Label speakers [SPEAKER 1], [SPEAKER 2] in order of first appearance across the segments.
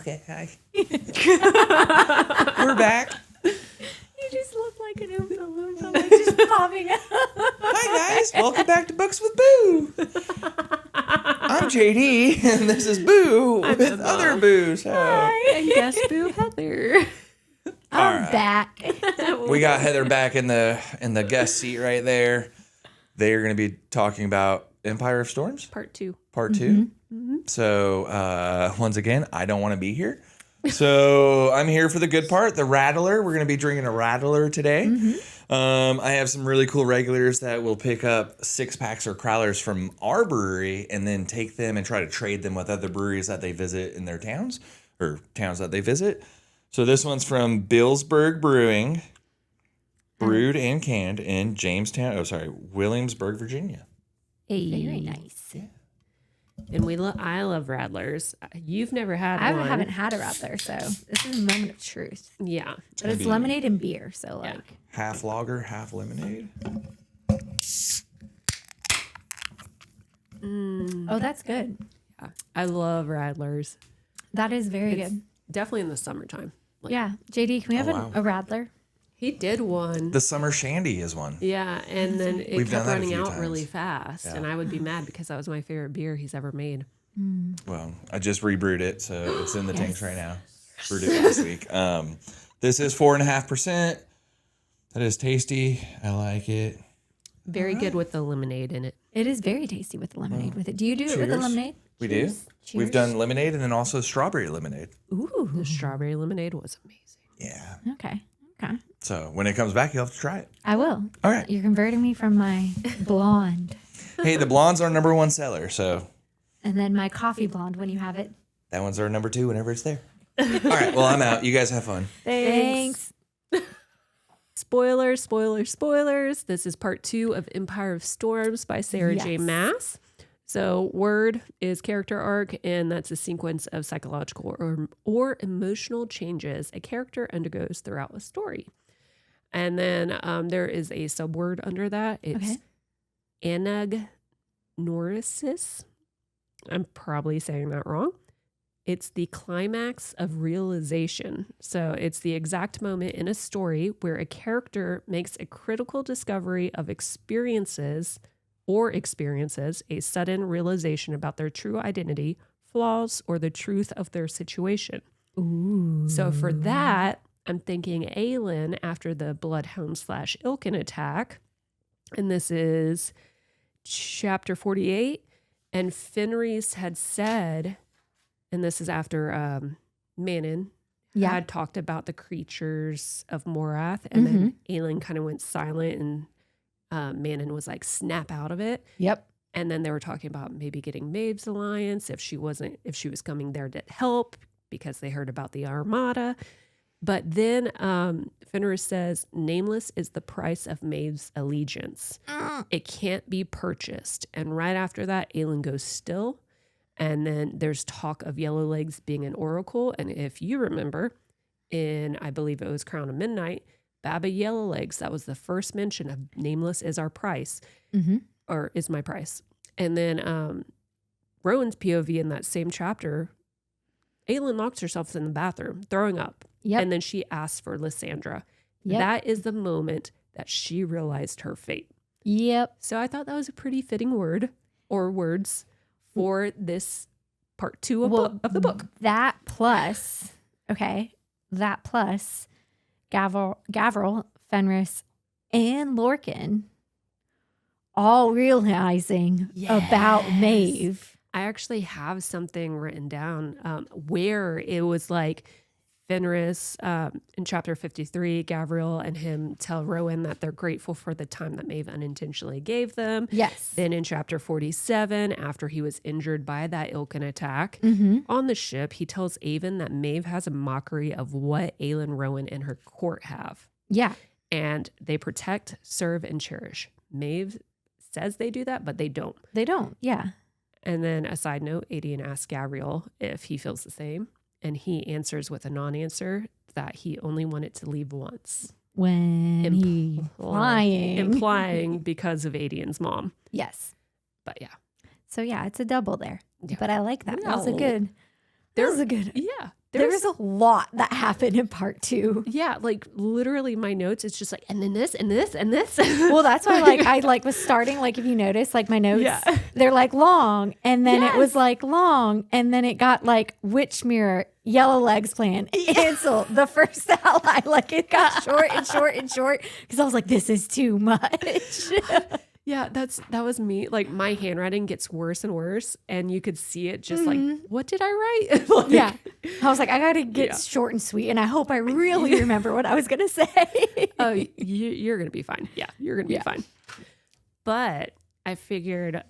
[SPEAKER 1] Okay, hi. We're back.
[SPEAKER 2] You just look like an Oompa Loompa, like just popping out.
[SPEAKER 1] Hi, guys. Welcome back to Books with Boo. I'm JD, and this is Boo with other Boo. So.
[SPEAKER 3] And guest Boo Heather.
[SPEAKER 2] I'm back.
[SPEAKER 1] We got Heather back in the guest seat right there. They are going to be talking about Empire of Storms.
[SPEAKER 3] Part 2.
[SPEAKER 1] Part 2. Mm-hmm. So, once again, I don't want to be here. So, I'm here for the good part, the Rattler. We're going to be drinking a Rattler today. Mm-hmm. I have some really cool regulars that will pick up 6-packs or crowlers from our brewery and then take them and try to trade them with other breweries that they visit in their towns or towns that they visit. So, this one's from Billsburg Brewing, brewed and canned in Williamsburg, Virginia.
[SPEAKER 2] Very nice.
[SPEAKER 1] Yeah.
[SPEAKER 3] And I love Rattlers. You've never had one.
[SPEAKER 2] I haven't had a Rattler, so this is a moment of truth.
[SPEAKER 3] Yeah.
[SPEAKER 2] But it's lemonade and beer, so like.
[SPEAKER 1] Half lager, half lemonade.
[SPEAKER 2] Oh, that's good.
[SPEAKER 3] Yeah. I love Rattlers.
[SPEAKER 2] That is very good.
[SPEAKER 3] Definitely in the summertime.
[SPEAKER 2] Yeah. JD, can we have a Rattler?
[SPEAKER 3] He did one.
[SPEAKER 1] The summer shandy is one.
[SPEAKER 3] Yeah, and then
[SPEAKER 1] We've
[SPEAKER 3] it
[SPEAKER 1] done
[SPEAKER 3] kept
[SPEAKER 1] that a
[SPEAKER 3] running
[SPEAKER 1] few
[SPEAKER 3] out
[SPEAKER 1] times.
[SPEAKER 3] really fast, and I would be mad because that was my favorite beer he's ever made.
[SPEAKER 1] Well, I just rebrewed it, so it's in the tanks right now. Brewed it last week. This is 4.5%. That is tasty. I like it.
[SPEAKER 3] Very good with the lemonade in it.
[SPEAKER 2] It is very tasty with the lemonade with it. Do you do it with the
[SPEAKER 1] Cheers.
[SPEAKER 2] lemonade?
[SPEAKER 1] We do.
[SPEAKER 2] Cheers.
[SPEAKER 1] We've done lemonade and then also strawberry lemonade.
[SPEAKER 2] Ooh.
[SPEAKER 3] The strawberry lemonade was amazing.
[SPEAKER 1] Yeah.
[SPEAKER 2] Okay.
[SPEAKER 1] So when it comes back, you'll have to try it.
[SPEAKER 2] I will.
[SPEAKER 1] All right.
[SPEAKER 2] You're converting me from my blonde.
[SPEAKER 1] Hey, the blonde's our number 1 seller, so
[SPEAKER 2] And then my coffee blonde when you have it.
[SPEAKER 1] that one's our number 2 whenever it's there. All right. Well, I'm out. You guys have fun.
[SPEAKER 2] Thanks.
[SPEAKER 3] Spoilers. This is part 2 of Empire of Storms by Sarah J. Maas. So word is character arc, and that's a sequence of psychological or emotional changes a character undergoes throughout a story. And then there is a subword under that. It's anagnorisis. I'm probably saying that wrong. It's the climax of realization. So it's the exact moment in a story where a character makes a critical discovery of experiences, a sudden realization about their true identity, flaws, or the truth of their situation.
[SPEAKER 2] Ooh.
[SPEAKER 3] So for that, I'm thinking Aelin after the Bloodhound/Ilkin attack. And this is chapter 48. And Fenris had said, and this is after Manon had talked about the creatures of Morath. And then Aelin kind of went silent, and Manon was like, snap out of it.
[SPEAKER 2] Yep.
[SPEAKER 3] And then they were talking about maybe getting Maeve's alliance if she was coming there to help because they heard about the Armada. But then Fenris says, nameless is the price of Maeve's allegiance. It can't be purchased. And right after that, Aelin goes still. And then there's talk of Yellowlegs being an oracle. And if you remember, I believe it was Crown of Midnight, Baba Yellowlegs, that was the first mention of nameless is our price, or is my price. And then Rowan's POV in that same chapter, Aelin locks herself in the bathroom, throwing up.
[SPEAKER 2] Yep.
[SPEAKER 3] And then she asks for Lysandra.
[SPEAKER 2] Yep.
[SPEAKER 3] That is the moment that she realized her fate.
[SPEAKER 2] Yep.
[SPEAKER 3] So I thought that was a pretty fitting word or words for this part 2 of the book.
[SPEAKER 2] That plus Gavril, Fenris, and Lorcan all realizing about Maeve.
[SPEAKER 3] I actually have something written down where it was like Fenris in chapter 53, Gavril and him tell Rowan that they're grateful for the time that Maeve unintentionally gave them.
[SPEAKER 2] Yes.
[SPEAKER 3] Then in chapter 47, after he was injured by that Ilkin attack on the ship, he tells Aven that Maeve has a mockery of what Aelin, Rowan, and her court have.
[SPEAKER 2] Yeah.
[SPEAKER 3] And they protect, serve, and cherish. Maeve says they do that, but they don't.
[SPEAKER 2] They don't. Yeah.
[SPEAKER 3] And then a side note, Adian asks Gabriel if he feels the same. And he answers with a non-answer that he only wanted to leave once.
[SPEAKER 2] When he flying.
[SPEAKER 3] Implying because of Adian's mom.
[SPEAKER 2] Yes.
[SPEAKER 3] But yeah.
[SPEAKER 2] So yeah, it's a double there.
[SPEAKER 3] Yeah.
[SPEAKER 2] But I like that. That was a
[SPEAKER 3] No.
[SPEAKER 2] good. That was a good.
[SPEAKER 3] Yeah.
[SPEAKER 2] There was a lot that happened in part 2.
[SPEAKER 3] Yeah, like literally my notes, it's just like, and then this and this and this.
[SPEAKER 2] Well, that's why I was starting, like, if you notice, like my notes, they're like long, and then it was like long, and then it got like witch mirror, yellow legs plan, Ansel, the first ally, like it got short and short and short because I was like, this is too much.
[SPEAKER 3] Yeah, that was me. Like my handwriting gets worse and worse, and you could see it just like, what did I write? Like,
[SPEAKER 2] Yeah. I was like, I got to get short and sweet, and I hope I really remember what I was going to say.
[SPEAKER 3] Oh, you're going to be fine. Yeah, you're going to be fine. But I figured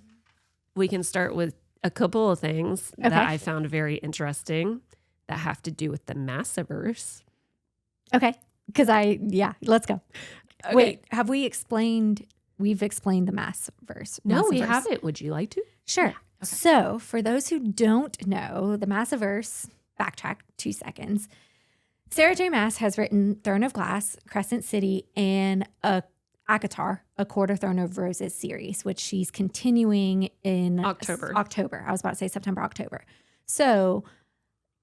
[SPEAKER 3] we can start with a couple of things that I found very interesting that have to do with the Massiverse.
[SPEAKER 2] Okay. Because let's go.
[SPEAKER 3] Okay.
[SPEAKER 2] Wait, have we explained... We've explained the Massiverse.
[SPEAKER 3] No, we haven't. Would you like to?
[SPEAKER 2] Sure. Okay. So, for those who don't know, the Massiverse, backtrack 2 seconds. Sarah J. Maas has written Throne of Glass, Crescent City, and ACOTAR, A Quarter Throne of Roses series, which she's continuing in
[SPEAKER 3] October.
[SPEAKER 2] I was about to say September, October. So,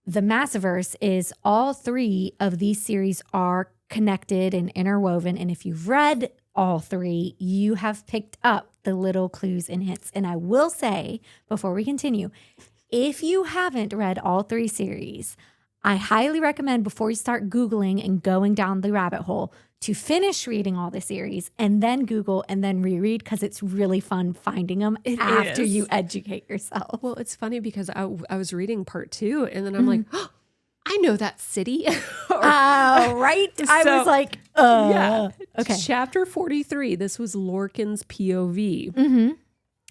[SPEAKER 2] the Massiverse is all 3 of these series are connected and interwoven. And if you've read all 3, you have picked up the little clues and hints. And I will say, before we continue, if you haven't read all 3 series, I highly recommend before you start Googling and going down the rabbit hole to finish reading all the series and then Google and then reread, because it's really fun finding them after you educate yourself.
[SPEAKER 3] Well, it's funny because I was reading part 2 and then I'm like, oh, I know that city.
[SPEAKER 2] Right? I was like,
[SPEAKER 3] yeah.
[SPEAKER 2] Okay.
[SPEAKER 3] Chapter 43. This was Lorcan's POV.
[SPEAKER 2] Mm-hmm.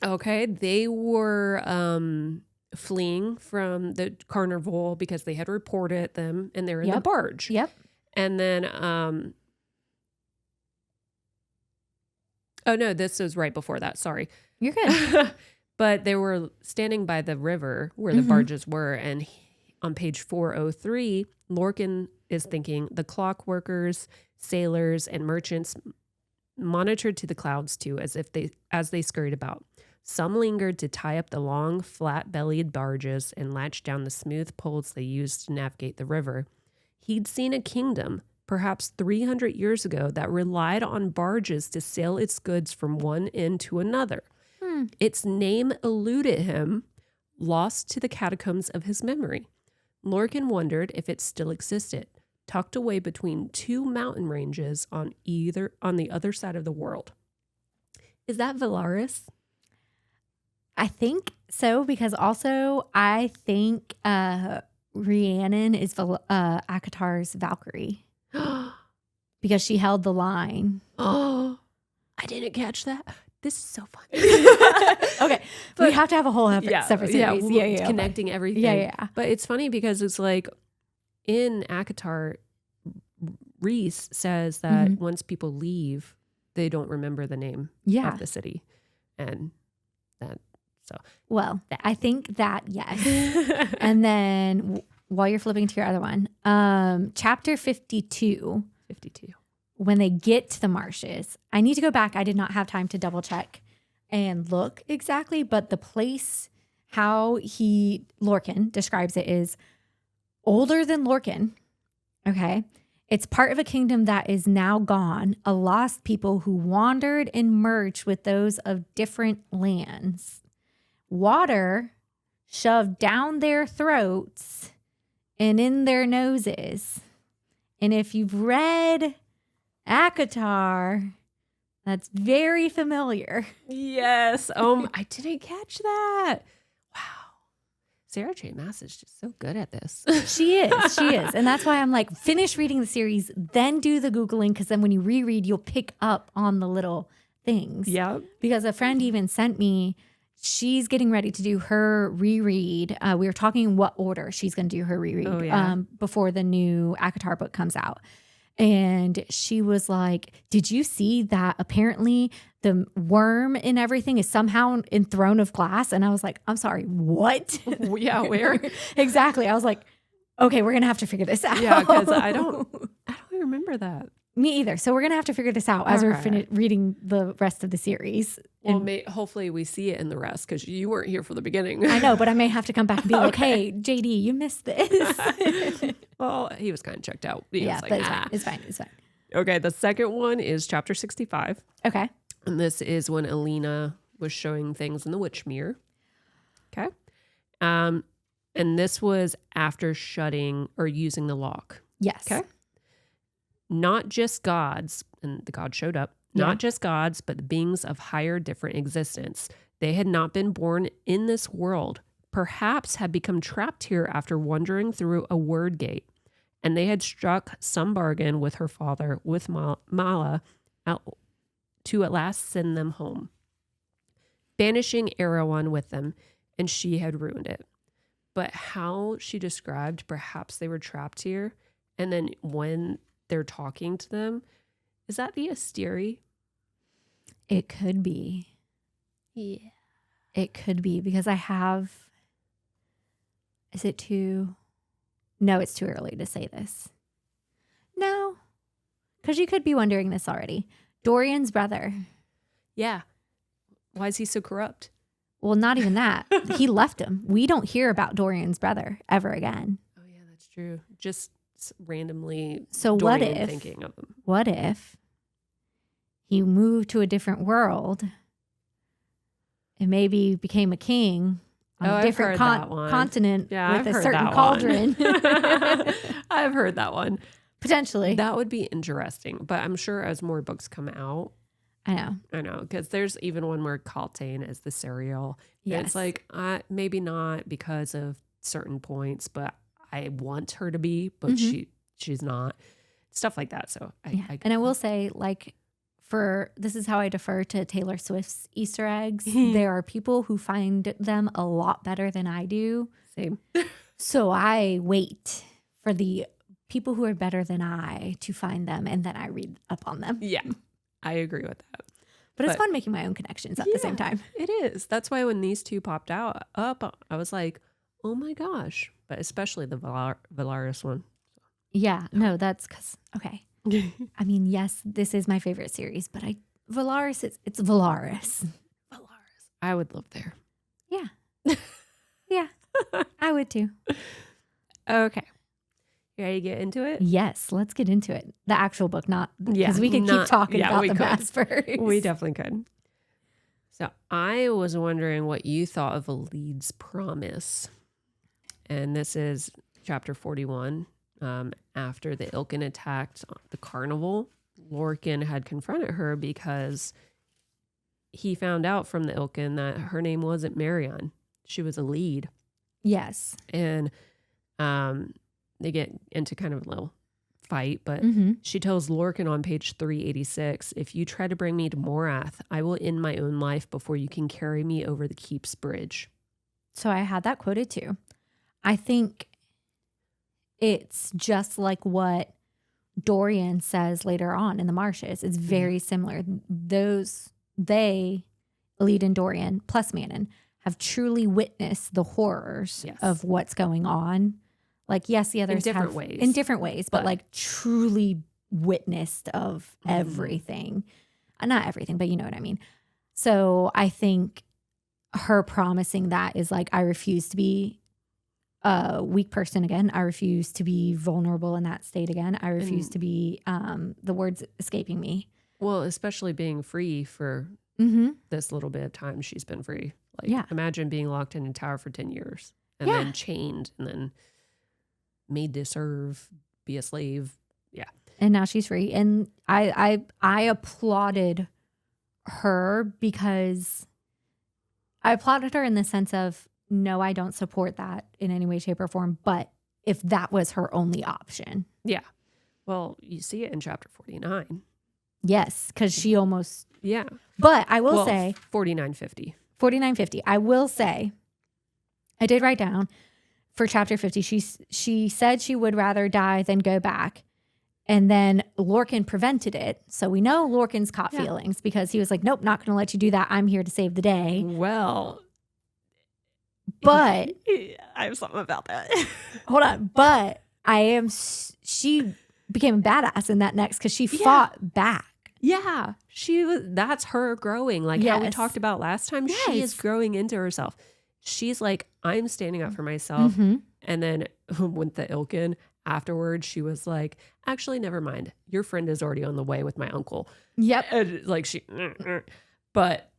[SPEAKER 3] Okay. They were fleeing from the carnival because they had reported them and they're in the barge.
[SPEAKER 2] Yep.
[SPEAKER 3] And then, oh no, this was right before that. Sorry.
[SPEAKER 2] You're good.
[SPEAKER 3] But they were standing by the river where the barges were, and on page 403, Lorcan is thinking the clockworkers, sailors, and merchants monitored to the clouds too, as they scurried about. Some lingered to tie up the long, flat-bellied barges and latch down the smooth poles they used to navigate the river. He'd seen a kingdom, perhaps 300 years ago, that relied on barges to sail its goods from one end to another. Its name eluded him, lost to the catacombs of his memory. Lorcan wondered if it still existed, tucked away between 2 mountain ranges on the other side of the world. Is that Valaris?
[SPEAKER 2] I think so, because also I think Rhiannon is ACOTAR's Valkyrie because she held the line.
[SPEAKER 3] Oh, I didn't catch that. This is so fun.
[SPEAKER 2] Okay. But we have to have a whole separate series. Yeah.
[SPEAKER 3] Connecting everything.
[SPEAKER 2] Yeah.
[SPEAKER 3] But it's funny because it's like in ACOTAR, Reese says that once people leave, they don't remember the name of the city. And that, so.
[SPEAKER 2] Well, I think that, yes. And then while you're flipping to your other one, chapter 52. When they get to the marshes, I need to go back. I did not have time to double check and look exactly, but the place, how Lorcan describes it is older than Lorcan. Okay. It's part of a kingdom that is now gone, a lost people who wandered and merged with those of different lands. Water shoved down their throats and in their noses. And if you've read ACOTAR, that's very familiar.
[SPEAKER 3] Yes. I didn't catch that. Wow. Sarah J. Maas is just so good at this.
[SPEAKER 2] She is. And that's why I'm like, finish reading the series, then do the Googling, because then when you reread, you'll pick up on the little things.
[SPEAKER 3] Yeah.
[SPEAKER 2] Because a friend even sent me, she's getting ready to do her reread. We were talking what order she's going to do her reread before the new ACOTAR book comes out. And she was like, did you see that apparently the worm and everything is somehow in Throne of Glass? And I was like, I'm sorry, what?
[SPEAKER 3] Yeah, where?
[SPEAKER 2] Exactly. I was like, okay, we're going to have to figure this out.
[SPEAKER 3] Yeah, because I don't remember that.
[SPEAKER 2] Me either. So we're going to have to figure this out as we're reading the rest of the series.
[SPEAKER 3] Well, hopefully we see it in the rest because you weren't here for the beginning.
[SPEAKER 2] I know, but I may have to come back and be like, hey, JD, you missed this.
[SPEAKER 3] Well, he was kind of checked out. He was like,
[SPEAKER 2] but
[SPEAKER 3] "Ah."
[SPEAKER 2] it's fine.
[SPEAKER 3] Okay, the second one is chapter 65.
[SPEAKER 2] Okay.
[SPEAKER 3] And this is when Alina was showing things in the witch mirror. Okay. And this was after shutting or using the lock.
[SPEAKER 2] Yes.
[SPEAKER 3] Okay. Not just gods, and the god showed up, not just gods, but the beings of higher, different existence. They had not been born in this world, perhaps had become trapped here after wandering through a word gate. And they had struck some bargain with her father, with Mala, to at last send them home, banishing Erewhon with them, and she had ruined it. But how she described perhaps they were trapped here, and then when they're talking to them, is that the Asteri?
[SPEAKER 2] It could be.
[SPEAKER 3] Yeah.
[SPEAKER 2] It could be because I have. Is it too? No, it's too early to say this. No, because you could be wondering this already. Dorian's brother.
[SPEAKER 3] Yeah. Why is he so corrupt?
[SPEAKER 2] Well, not even that. He left him. We don't hear about Dorian's brother ever again.
[SPEAKER 3] Oh, yeah, that's true. Just randomly
[SPEAKER 2] So
[SPEAKER 3] Dorian thinking of him.
[SPEAKER 2] what if he moved to a different world and maybe became a king on a different continent with a certain cauldron?
[SPEAKER 3] I've heard that one.
[SPEAKER 2] Potentially.
[SPEAKER 3] That would be interesting. But I'm sure as more books come out,
[SPEAKER 2] I know.
[SPEAKER 3] Because there's even one where Kaltain is the cereal.
[SPEAKER 2] Yes.
[SPEAKER 3] It's like, maybe not because of certain points, but I want her to be, but she's not. Stuff like that. So
[SPEAKER 2] And I will say, like, this is how I defer to Taylor Swift's Easter eggs. There are people who find them a lot better than I do.
[SPEAKER 3] Same.
[SPEAKER 2] So I wait for the people who are better than I to find them, and then I read up on them.
[SPEAKER 3] Yeah, I agree with that.
[SPEAKER 2] But it's fun making my own connections at the same time.
[SPEAKER 3] It is. That's why when these two popped up, I was like, oh my gosh. But especially the Valaris one.
[SPEAKER 2] Yeah, no, that's because, okay. I mean, yes, this is my favorite series, but Valaris, it's Valaris.
[SPEAKER 3] I would live there.
[SPEAKER 2] Yeah. Yeah, I would too.
[SPEAKER 3] Okay. You ready to get into it?
[SPEAKER 2] Yes, let's get into it. The actual book, not because we could keep talking about the Maas first.
[SPEAKER 3] We definitely could. So I was wondering what you thought of Alid's promise. And this is chapter 41. After the Ilkin attacked the carnival, Lorcan had confronted her because he found out from the Ilkin that her name wasn't Marion. She was Alid.
[SPEAKER 2] Yes.
[SPEAKER 3] And they get into kind of a little fight, but she tells Lorcan on page 386, if you try to bring me to Morath, I will end my own life before you can carry me over the keep's bridge.
[SPEAKER 2] So I had that quoted too. I think it's just like what Dorian says later on in the marshes. It's very similar. Alid and Dorian plus Manon have truly witnessed the horrors of what's going on. Like, yes, the others
[SPEAKER 3] in different ways,
[SPEAKER 2] but like truly witnessed of everything. Not everything, but you know what I mean. So I think her promising that is like, I refuse to be a weak person again. I refuse to be vulnerable in that state again. I refuse to be, the words escaping me.
[SPEAKER 3] Well, especially being free for this little bit of time she's been free. Like, imagine being locked in a tower for 10 years and then chained and then made to serve, be a slave. Yeah.
[SPEAKER 2] And now she's free. And I applauded her because I applauded her in the sense of, no, I don't support that in any way, shape, or form. But if that was her only option.
[SPEAKER 3] Yeah. Well, you see it in chapter 49.
[SPEAKER 2] Yes, because she almost.
[SPEAKER 3] Yeah.
[SPEAKER 2] But I will say.
[SPEAKER 3] 4950.
[SPEAKER 2] 4950. I will say, I did write down for chapter 50, she said she would rather die than go back. And then Lorcan prevented it. So we know Lorcan's caught feelings because he was like, nope, not going to let you do that. I'm here to save the day.
[SPEAKER 3] Well.
[SPEAKER 2] But.
[SPEAKER 3] I have something about that.
[SPEAKER 2] Hold on. But she became a badass in that next because she fought back.
[SPEAKER 3] Yeah, that's her growing. Like how we
[SPEAKER 2] Yes.
[SPEAKER 3] talked about last time, she is
[SPEAKER 2] Yes.
[SPEAKER 3] growing into herself. She's like, I'm standing up for myself.
[SPEAKER 2] Mhm.
[SPEAKER 3] And then with the Ilkin afterwards, she was like, actually, never mind. Your friend is already on the way with my uncle.
[SPEAKER 2] Yep.
[SPEAKER 3] And like but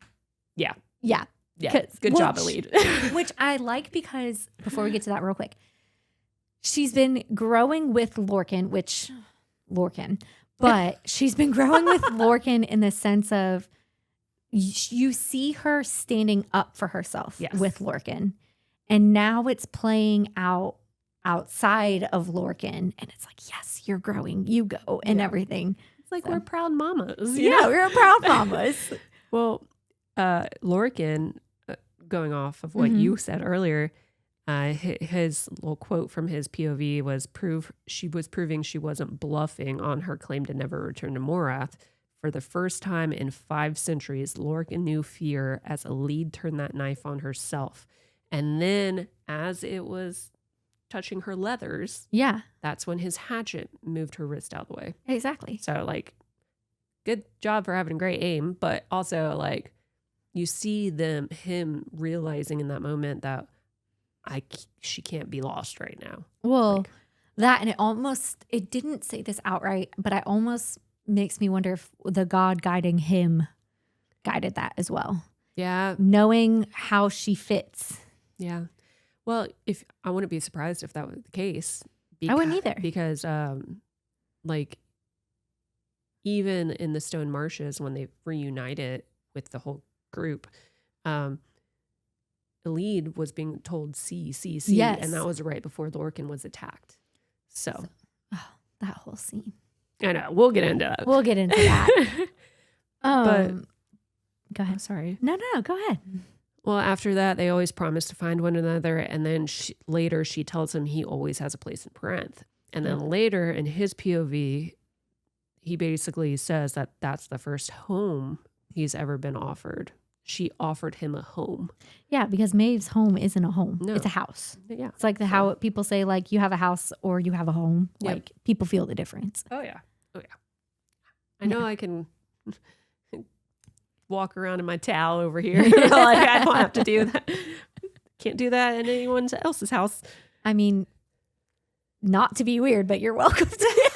[SPEAKER 3] yeah,
[SPEAKER 2] Yeah.
[SPEAKER 3] good job, Aelin.
[SPEAKER 2] Which I like because before we get to that real quick, she's been growing with Lorcan, but she's been growing with Lorcan in the sense of you see her standing up for herself
[SPEAKER 3] Yes.
[SPEAKER 2] with Lorcan. And now it's playing out outside of Lorcan. And it's like, yes, you're growing, you go, and everything.
[SPEAKER 3] It's like
[SPEAKER 2] So-
[SPEAKER 3] we're proud mamas.
[SPEAKER 2] Yeah, we're proud mamas.
[SPEAKER 3] Well, Lorcan, going off of what you said earlier, his little quote from his POV was she was proving she wasn't bluffing on her claim to never return to Morath. For the first time in 5 centuries, Lorcan knew fear as Aelin turned that knife on herself. And then as it was touching her leathers,
[SPEAKER 2] Yeah,
[SPEAKER 3] that's when his hatchet moved her wrist out of the way.
[SPEAKER 2] exactly.
[SPEAKER 3] So like, good job for having great aim, but also like you see him realizing in that moment that she can't be lost right now.
[SPEAKER 2] Well,
[SPEAKER 3] Like-
[SPEAKER 2] that, and it didn't say this outright, but I almost makes me wonder if the God guiding him guided that as well.
[SPEAKER 3] Yeah.
[SPEAKER 2] Knowing how she fits.
[SPEAKER 3] Yeah. Well, if I wouldn't be surprised if that was the case.
[SPEAKER 2] I wouldn't either.
[SPEAKER 3] Because like even in the Stone Marshes when they reunited with the whole group, Aelin was being told see,
[SPEAKER 2] Yes.
[SPEAKER 3] and that was right before Lorcan was attacked. So
[SPEAKER 2] That whole scene.
[SPEAKER 3] I know we'll get into that.
[SPEAKER 2] We'll get into that. Go
[SPEAKER 3] Oh,
[SPEAKER 2] ahead.
[SPEAKER 3] sorry.
[SPEAKER 2] No, go ahead.
[SPEAKER 3] Well, after that, they always promise to find one another. And then later she tells him he always has a place in Parenth. And then later in his POV, he basically says that that's the first home he's ever been offered. She offered him a home.
[SPEAKER 2] Yeah, because Maeve's home isn't a home.
[SPEAKER 3] No.
[SPEAKER 2] It's a house.
[SPEAKER 3] Yeah.
[SPEAKER 2] It's like how people say, like, you have a house or you have a home.
[SPEAKER 3] Yep.
[SPEAKER 2] Like, people feel the difference.
[SPEAKER 3] Oh, yeah. Oh, yeah. I know I can walk around in my towel over here. Like, I don't have to do that. Can't do that in anyone else's house.
[SPEAKER 2] I mean, not to be weird, but you're welcome to.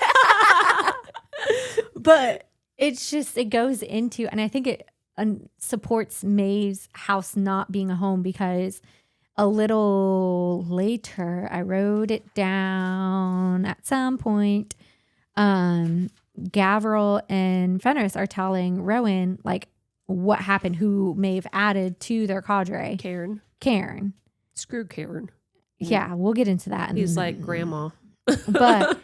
[SPEAKER 2] But it's just, it goes into, and I think it supports Maeve's house not being a home, because a little later, I wrote it down at some point, Gavril and Fenris are telling Rowan, like, what happened, who Maeve added to their cadre.
[SPEAKER 3] Cairn.
[SPEAKER 2] Screw
[SPEAKER 3] Cairn.
[SPEAKER 2] Yeah, we'll get into that.
[SPEAKER 3] He's like grandma.
[SPEAKER 2] But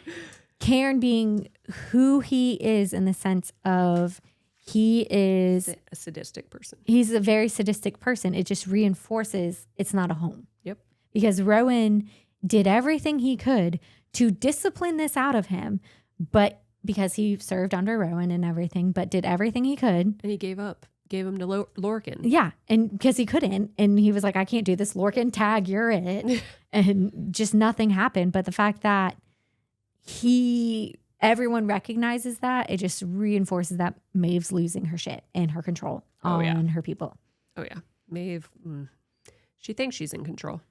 [SPEAKER 2] Cairn being who he is in the sense of he is
[SPEAKER 3] a sadistic person.
[SPEAKER 2] He's a very sadistic person. It just reinforces it's not a home.
[SPEAKER 3] Yep.
[SPEAKER 2] Because Rowan did everything he could to discipline this out of him, but because he served under Rowan and everything, but did everything he could.
[SPEAKER 3] And he gave up. Gave him to Lorcan.
[SPEAKER 2] Yeah. And because he couldn't. And he was like, I can't do this. Lorcan, tag, you're it. And just nothing happened. But the fact that everyone recognizes that, it just reinforces that Maeve's losing her shit and her control on her people.
[SPEAKER 3] Oh, yeah. Maeve, she thinks she's in control.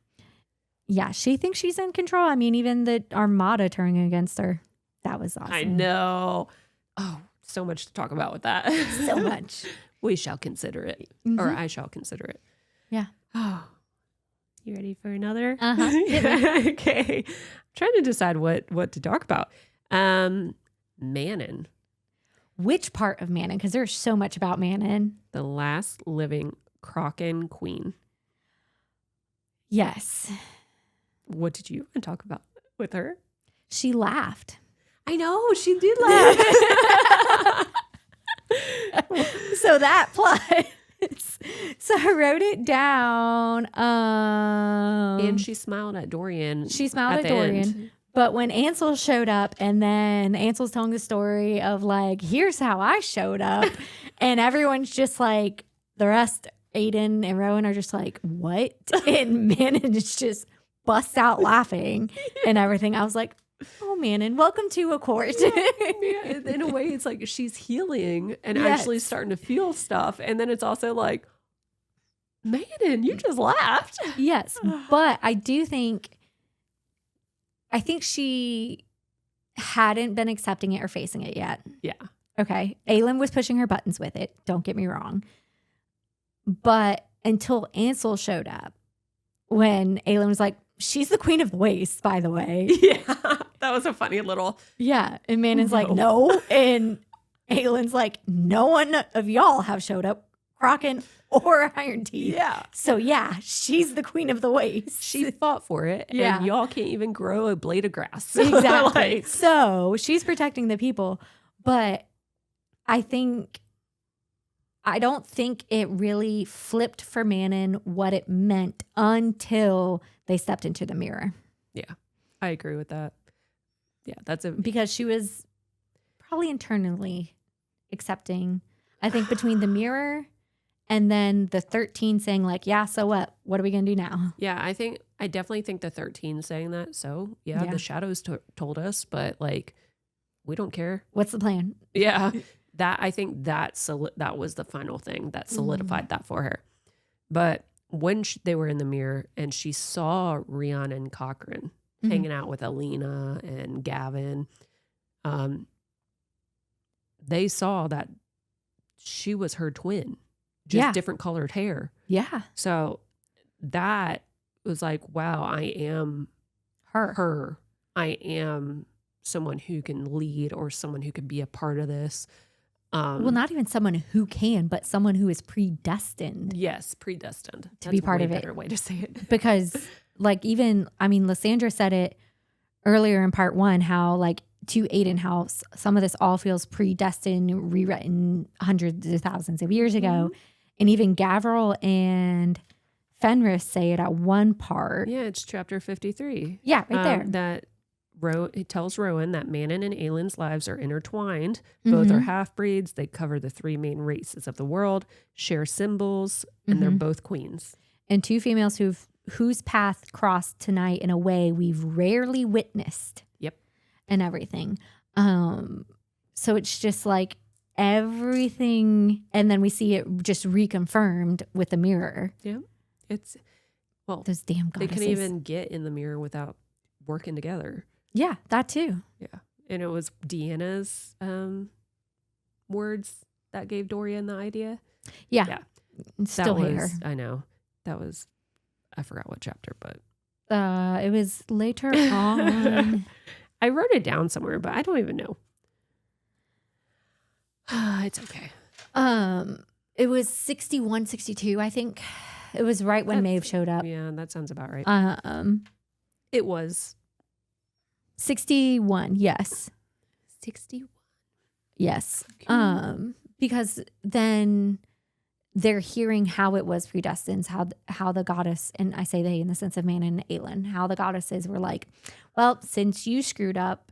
[SPEAKER 2] Yeah, she thinks she's in control. I mean, even the Armada turning against her. That was awesome.
[SPEAKER 3] I know. Oh, so much to talk about with that.
[SPEAKER 2] So much.
[SPEAKER 3] We shall consider it.
[SPEAKER 2] Mm-hmm.
[SPEAKER 3] Or I shall consider it.
[SPEAKER 2] Yeah.
[SPEAKER 3] Oh, you ready for another?
[SPEAKER 2] Uh-huh.
[SPEAKER 3] Okay. I'm trying to decide what to talk about. Manon,
[SPEAKER 2] Which part of Manon? Because there's so much about Manon.
[SPEAKER 3] the last living Kraken queen.
[SPEAKER 2] Yes.
[SPEAKER 3] What did you want to talk about with her?
[SPEAKER 2] She laughed.
[SPEAKER 3] I know, she did laugh.
[SPEAKER 2] So that plot. So I wrote it down.
[SPEAKER 3] And she smiled at Dorian.
[SPEAKER 2] She smiled at
[SPEAKER 3] the
[SPEAKER 2] Dorian.
[SPEAKER 3] end.
[SPEAKER 2] But when Ansel showed up, and then Ansel's telling the story of like, here's how I showed up. And everyone's just like, the rest, Aiden and Rowan are just like, what? And Manon is just busts out laughing and everything. I was like, oh Manon. Welcome to a court.
[SPEAKER 3] Yeah, in a way, it's like she's healing and actually starting to feel stuff. And then it's also like, Manon, you just laughed.
[SPEAKER 2] Yes, but I think she hadn't been accepting it or facing it yet.
[SPEAKER 3] Yeah.
[SPEAKER 2] Okay. Aelin was pushing her buttons with it. Don't get me wrong. But until Ansel showed up, when Aelin was like, she's the queen of the waste, by the way.
[SPEAKER 3] Yeah. That was a funny little.
[SPEAKER 2] Yeah. And Manon's like, no. And Aelin's like, no one of y'all have showed up, Kraken or Iron Teeth.
[SPEAKER 3] Yeah.
[SPEAKER 2] So yeah, she's the queen of the waste.
[SPEAKER 3] She fought for it.
[SPEAKER 2] Yeah.
[SPEAKER 3] And y'all can't even grow a blade of grass.
[SPEAKER 2] Exactly.
[SPEAKER 3] Like,
[SPEAKER 2] So she's protecting the people. But I don't think it really flipped for Manon what it meant until they stepped into the mirror.
[SPEAKER 3] yeah, I agree with that. Yeah, that's a.
[SPEAKER 2] Because she was probably internally accepting, I think, between the mirror and then the 13 saying like, yeah, so what? What are we going to do now?
[SPEAKER 3] Yeah, I definitely think the 13 saying that. So yeah. The shadows told us, but like, we don't care.
[SPEAKER 2] What's the plan?
[SPEAKER 3] Yeah. I think that was the final thing that solidified that for her. But when they were in the mirror and she saw Rihanna and Cochrane hanging out with Alina and Gavin, they saw that she was her twin, just different colored hair.
[SPEAKER 2] Yeah.
[SPEAKER 3] So that was like, wow, I am her. I am someone who can lead or someone who could be a part of this.
[SPEAKER 2] Well, not even someone who can, but someone who is predestined.
[SPEAKER 3] Yes, predestined.
[SPEAKER 2] To be part of it.
[SPEAKER 3] That's a better way to say it.
[SPEAKER 2] Because like Lysandra said it earlier in part 1, how like to Aiden, how some of this all feels predestined, rewritten hundreds of thousands of years ago. And even Gavril and Fenris say it at one part.
[SPEAKER 3] Yeah, it's chapter 53.
[SPEAKER 2] Yeah, right there.
[SPEAKER 3] That it tells Rowan that Manon and Aelin's lives are intertwined. Both are half-breeds. They cover the 3 main races of the world, share symbols, and they're both queens.
[SPEAKER 2] And 2 females whose path crossed tonight in a way we've rarely witnessed.
[SPEAKER 3] Yep.
[SPEAKER 2] And everything. So it's just like everything, and then we see it just reconfirmed with the mirror.
[SPEAKER 3] Yeah. It's, well,
[SPEAKER 2] those damn goddesses.
[SPEAKER 3] They couldn't even get in the mirror without working together.
[SPEAKER 2] Yeah, that too.
[SPEAKER 3] Yeah. And it was Deanna's words that gave Dorian the idea.
[SPEAKER 2] Yeah.
[SPEAKER 3] Yeah.
[SPEAKER 2] Still hair.
[SPEAKER 3] I know. That was, I forgot what chapter, but.
[SPEAKER 2] It was later on.
[SPEAKER 3] I wrote it down somewhere, but I don't even know. It's okay.
[SPEAKER 2] It was 61, 62, I think. It was right when Maeve showed up.
[SPEAKER 3] Yeah, that sounds about right. It was
[SPEAKER 2] 61, yes.
[SPEAKER 3] 61.
[SPEAKER 2] Yes. Okay. Because then they're hearing how it was predestined, how the goddess, and I say they in the sense of Manon and Aelin, how the goddesses were like, well, since you screwed up,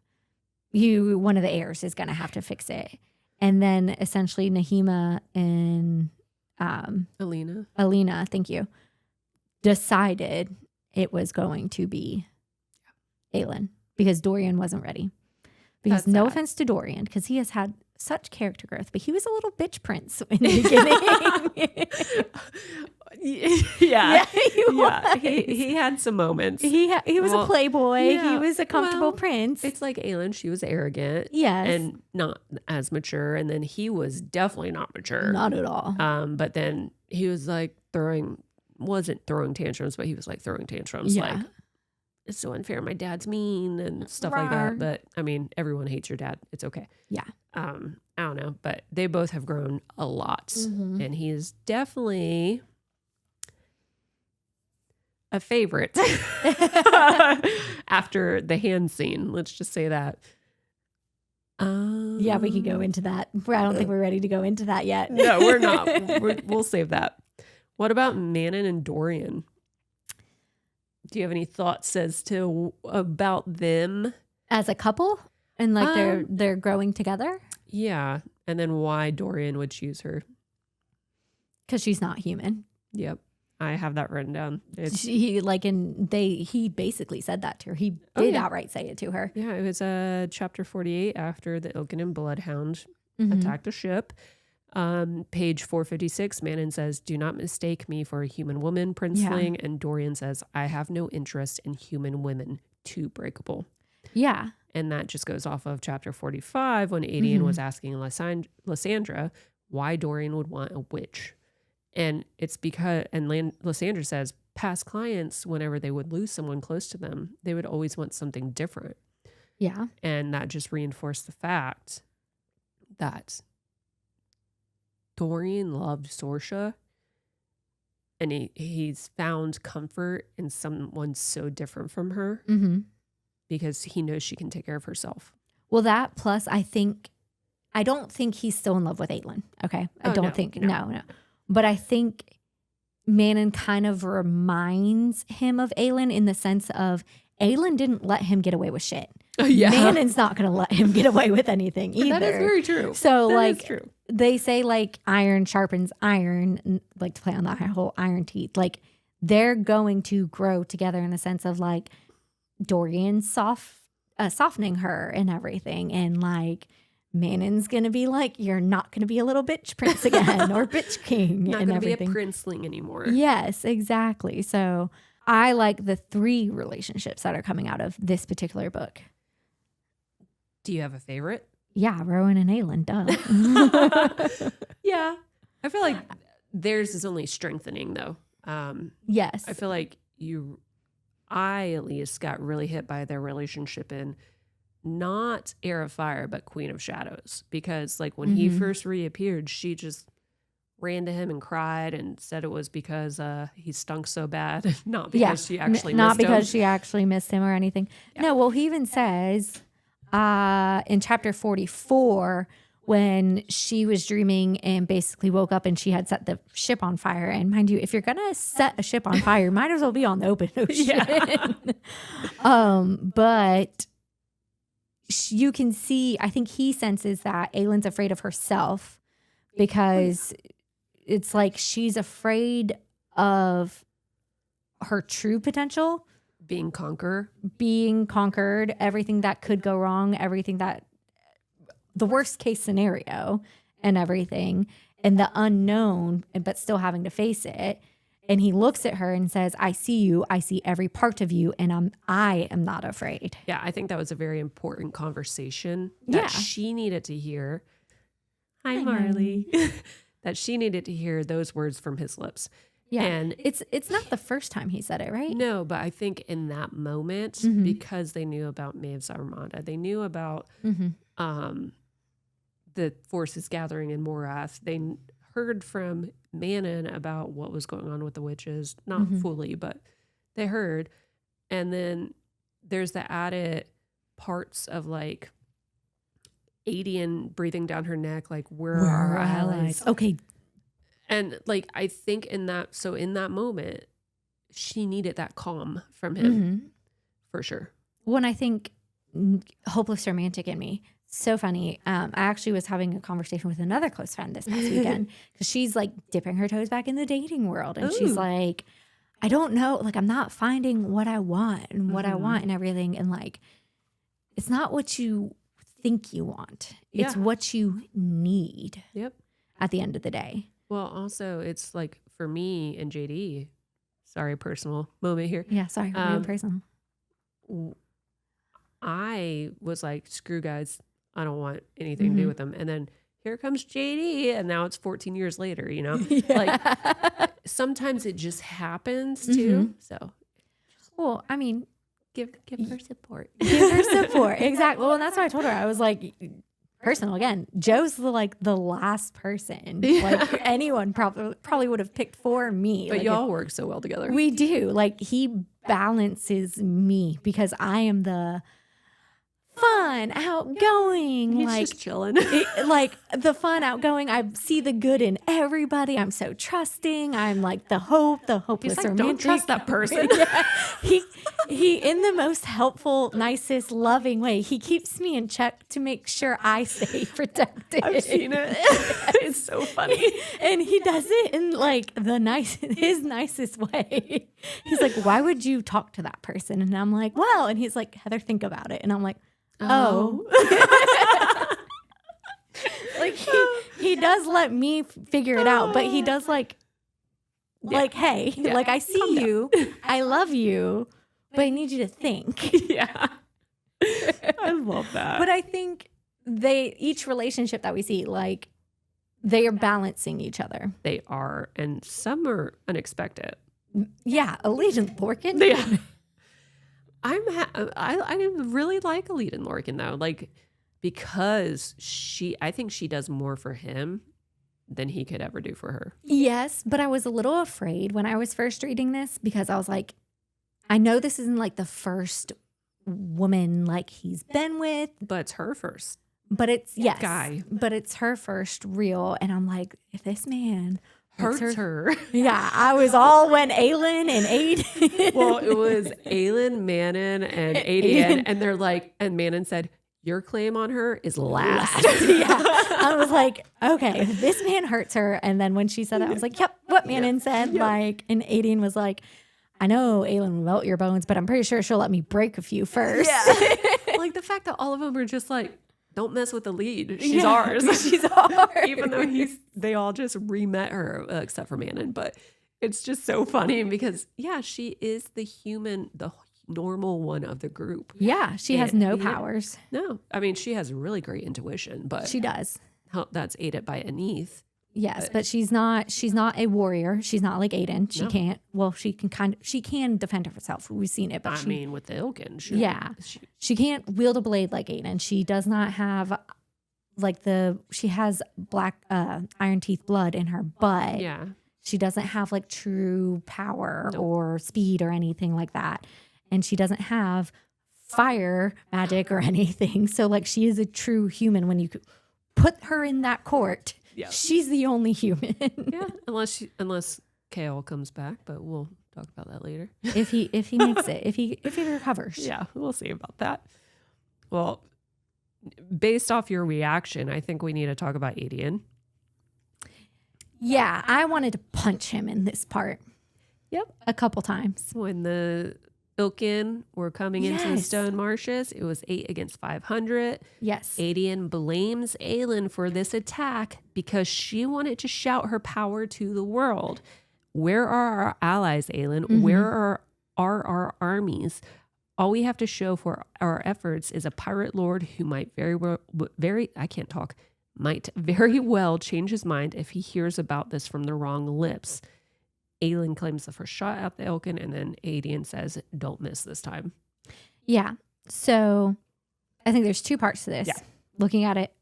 [SPEAKER 2] one of the heirs is going to have to fix it. And then essentially Nahima and Alina, thank you, decided it was going to be Aelin because Dorian wasn't ready. Because no offense to Dorian, because he has had such character growth, but he was a little bitch prince in the beginning.
[SPEAKER 3] Yeah,
[SPEAKER 2] he
[SPEAKER 3] he had some moments.
[SPEAKER 2] He was a playboy.
[SPEAKER 3] Yeah,
[SPEAKER 2] he was a comfortable prince.
[SPEAKER 3] It's like Aelin, she was arrogant.
[SPEAKER 2] Yes.
[SPEAKER 3] And not as mature. And then he was definitely not mature.
[SPEAKER 2] Not at all.
[SPEAKER 3] But then he was like wasn't throwing tantrums, but he was like throwing tantrums.
[SPEAKER 2] Yeah.
[SPEAKER 3] Like, it's so unfair. My dad's mean and stuff like that. But I mean, everyone hates your dad. It's okay.
[SPEAKER 2] Yeah.
[SPEAKER 3] I don't know. But they both have grown a lot. And he's definitely a favorite after the hand scene. Let's just say that.
[SPEAKER 2] Yeah, we could go into that. I don't think we're ready to go into that yet.
[SPEAKER 3] No, we're not. We'll save that. What about Manon and Dorian? Do you have any thoughts as to about them
[SPEAKER 2] as a couple and like they're growing together?
[SPEAKER 3] Yeah, and then why Dorian would choose her?
[SPEAKER 2] Because she's not human.
[SPEAKER 3] Yep. I have that written down. It's,
[SPEAKER 2] He he basically said that to her. He did outright say it to her.
[SPEAKER 3] yeah, it was chapter 48 after the Ilkinen bloodhound
[SPEAKER 2] Mm-hmm.
[SPEAKER 3] attacked the ship. Page 456, Manon says, "Do not mistake me for a human woman, Princeling." And Dorian says, "I have no interest in human women, too breakable."
[SPEAKER 2] Yeah.
[SPEAKER 3] And that just goes off of chapter 45 when Adian was asking Lysandra why Dorian would want a witch. And it's because, Lysandra says, past clients, whenever they would lose someone close to them, they would always want something different.
[SPEAKER 2] Yeah.
[SPEAKER 3] And that just reinforced the fact that Dorian loved Sorsha, and he's found comfort in someone so different from her
[SPEAKER 2] Mm-hmm.
[SPEAKER 3] because he knows she can take care of herself.
[SPEAKER 2] Well, that plus I don't think he's still in love with Aelin. Okay. I
[SPEAKER 3] Oh,
[SPEAKER 2] don't
[SPEAKER 3] no,
[SPEAKER 2] think,
[SPEAKER 3] no.
[SPEAKER 2] no. But I think Manon kind of reminds him of Aelin in the sense of Aelin didn't let him get away with shit.
[SPEAKER 3] Yeah.
[SPEAKER 2] Manon's not going to let him get away with anything either.
[SPEAKER 3] That is very true.
[SPEAKER 2] So
[SPEAKER 3] That is
[SPEAKER 2] like
[SPEAKER 3] true.
[SPEAKER 2] they say like iron sharpens iron, like to play on that whole iron teeth. Like they're going to grow together in the sense of like Dorian softening her and everything, and like Manon's gonna be like, you're not gonna be a little bitch prince again or bitch king
[SPEAKER 3] Not
[SPEAKER 2] and
[SPEAKER 3] going to be a
[SPEAKER 2] everything.
[SPEAKER 3] princeling anymore.
[SPEAKER 2] Yes, exactly. So I like the 3 relationships that are coming out of this particular book.
[SPEAKER 3] Do you have a favorite?
[SPEAKER 2] Yeah, Rowan and Aelin, duh.
[SPEAKER 3] Yeah. I feel like theirs is only strengthening though.
[SPEAKER 2] Yes.
[SPEAKER 3] I feel like I at least got really hit by their relationship in not Heir of Fire, but Queen of Shadows. Because like when he first reappeared, she just ran to him and cried and said it was because he stunk so bad, not because she actually
[SPEAKER 2] not
[SPEAKER 3] missed
[SPEAKER 2] because
[SPEAKER 3] him.
[SPEAKER 2] she actually missed him or anything.
[SPEAKER 3] Yeah.
[SPEAKER 2] No, well, he even says in chapter 44 when she was dreaming and basically woke up and she had set the ship on fire. And mind you, if you're gonna set a ship on fire, might as well be on the open ocean. But you can see, I think he senses that Aelin's afraid of herself because it's like she's afraid of her true potential
[SPEAKER 3] Being
[SPEAKER 2] being conquered, everything that could go wrong, everything that the worst case scenario and everything, and the unknown, but still having to face it. And he looks at her and says, I see you, I see every part of you, and I am not afraid.
[SPEAKER 3] Yeah, I think that was a very important conversation that she needed to hear. Hi, Marley. That she needed to hear those words from his lips.
[SPEAKER 2] Yeah.
[SPEAKER 3] And
[SPEAKER 2] it's not the first time he said it, right?
[SPEAKER 3] no, but I think in that moment, because they knew about Maeve's Armada, they knew about the forces gathering in Morath, they heard from Manon about what was going on with the witches, not fully, but they heard. And then there's the added parts of like Adian breathing down her neck, like, where are our allies?
[SPEAKER 2] Okay.
[SPEAKER 3] And like, I think in that moment, she needed that calm from him for sure.
[SPEAKER 2] When I think hopeless romantic in me, so funny. I actually was having a conversation with another close friend this past weekend because she's like dipping her toes back in the dating world. And she's like, I don't know, like I'm not finding what I want and what I want and everything. And like, it's not what you think you want. It's what you need at the end of the day.
[SPEAKER 3] Well, also it's like for me and JD, sorry, personal moment here.
[SPEAKER 2] Yeah, sorry, real personal.
[SPEAKER 3] I was like, screw guys, I don't want anything to do with them. And then here comes JD, and now it's 14 years later, you know? Like sometimes it just happens too. So
[SPEAKER 2] well, I mean,
[SPEAKER 3] give her support.
[SPEAKER 2] give her support. Exactly. Well, and that's why I told her. I was like, personal again. Joe's the last person. Like anyone probably would have picked for me.
[SPEAKER 3] But
[SPEAKER 2] like,
[SPEAKER 3] y'all work so well together.
[SPEAKER 2] We do. Like he balances me because I am the fun, outgoing,
[SPEAKER 3] He's
[SPEAKER 2] like
[SPEAKER 3] just chilling.
[SPEAKER 2] like the fun, outgoing. I see the good in everybody. I'm so trusting. I'm like the hopeless
[SPEAKER 3] He's like,
[SPEAKER 2] romantic.
[SPEAKER 3] don't trust that person.
[SPEAKER 2] Yeah. He in the most helpful, nicest, loving way. He keeps me in check to make sure I stay protected.
[SPEAKER 3] I've seen it. It's so funny.
[SPEAKER 2] And he does it in like his nicest way. He's like, why would you talk to that person? And I'm like, well, and he's like, Heather, think about it. And I'm like, oh. Like he does let me figure it out, but he does like, hey, like I see you, I love you, but I need you to think.
[SPEAKER 3] Yeah. I love that.
[SPEAKER 2] But I think each relationship that we see, like they are balancing each other.
[SPEAKER 3] They are, and some are unexpected.
[SPEAKER 2] Yeah, Aelin Galathynius.
[SPEAKER 3] Yeah. I really like Aelin Galathynius though, like because I think she does more for him than he could ever do for her.
[SPEAKER 2] Yes, but I was a little afraid when I was first reading this because I was like, I know this isn't like the first woman like he's been with,
[SPEAKER 3] But it's her first.
[SPEAKER 2] but it's
[SPEAKER 3] Guy.
[SPEAKER 2] but it's her first real, and I'm like, if this man
[SPEAKER 3] Hurts her.
[SPEAKER 2] yeah, I was all when Aelin and Aiden.
[SPEAKER 3] Well, it was Aelin, Manon, and Aiden, and they're like, and Manon said, your claim on her is last.
[SPEAKER 2] Yeah, I was like, okay, if this man hurts her, and then when she said that, I was like, yep, what Manon said, like, and Aiden was like, I know Aelin will melt your bones, but I'm pretty sure she'll let me break a few first.
[SPEAKER 3] Yeah. Like the fact that all of them were just like, don't mess with the lead. She's ours.
[SPEAKER 2] She's ours.
[SPEAKER 3] Even though they all just re-met her, except for Manon. But it's just so funny because, yeah, she is the normal one of the group.
[SPEAKER 2] Yeah, she has no powers.
[SPEAKER 3] No, I mean, she has really great intuition, but
[SPEAKER 2] She does.
[SPEAKER 3] that's aided by Anith.
[SPEAKER 2] Yes, but she's not a warrior. She's not like Aiden. She
[SPEAKER 3] No.
[SPEAKER 2] can't. Well, she can defend herself. We've seen it, but
[SPEAKER 3] I mean, with the Ilkin,
[SPEAKER 2] she can't wield a blade like Aiden. She does not have like she has black iron teeth blood in her, but
[SPEAKER 3] yeah.
[SPEAKER 2] she doesn't have like true power or speed or anything like that. And she doesn't have fire magic or anything. So like she is a true human when you put her in that court.
[SPEAKER 3] Yeah.
[SPEAKER 2] She's the only human.
[SPEAKER 3] Yeah, unless Kale comes back, but we'll talk about that later.
[SPEAKER 2] if he makes it, if he recovers.
[SPEAKER 3] Yeah, we'll see about that. Well, based off your reaction, I think we need to talk about Aedion.
[SPEAKER 2] Yeah, I wanted to punch him in this part.
[SPEAKER 3] Yep.
[SPEAKER 2] A couple times.
[SPEAKER 3] When the Ilkin were coming into the
[SPEAKER 2] Yes.
[SPEAKER 3] Stone Marshes, it was 8 against 500.
[SPEAKER 2] Yes.
[SPEAKER 3] Aedion blames Aelin for this attack because she wanted to shout her power to the world. Where are our allies, Aelin?
[SPEAKER 2] Mm-hmm.
[SPEAKER 3] Where are our armies? All we have to show for our efforts is a pirate lord who might very well change his mind if he hears about this from the wrong lips. Aelin claims the first shot at the Ilkin, and then Aedion says, don't miss this time.
[SPEAKER 2] Yeah. So I think there's two parts to this.
[SPEAKER 3] Yeah.
[SPEAKER 2] Looking at it,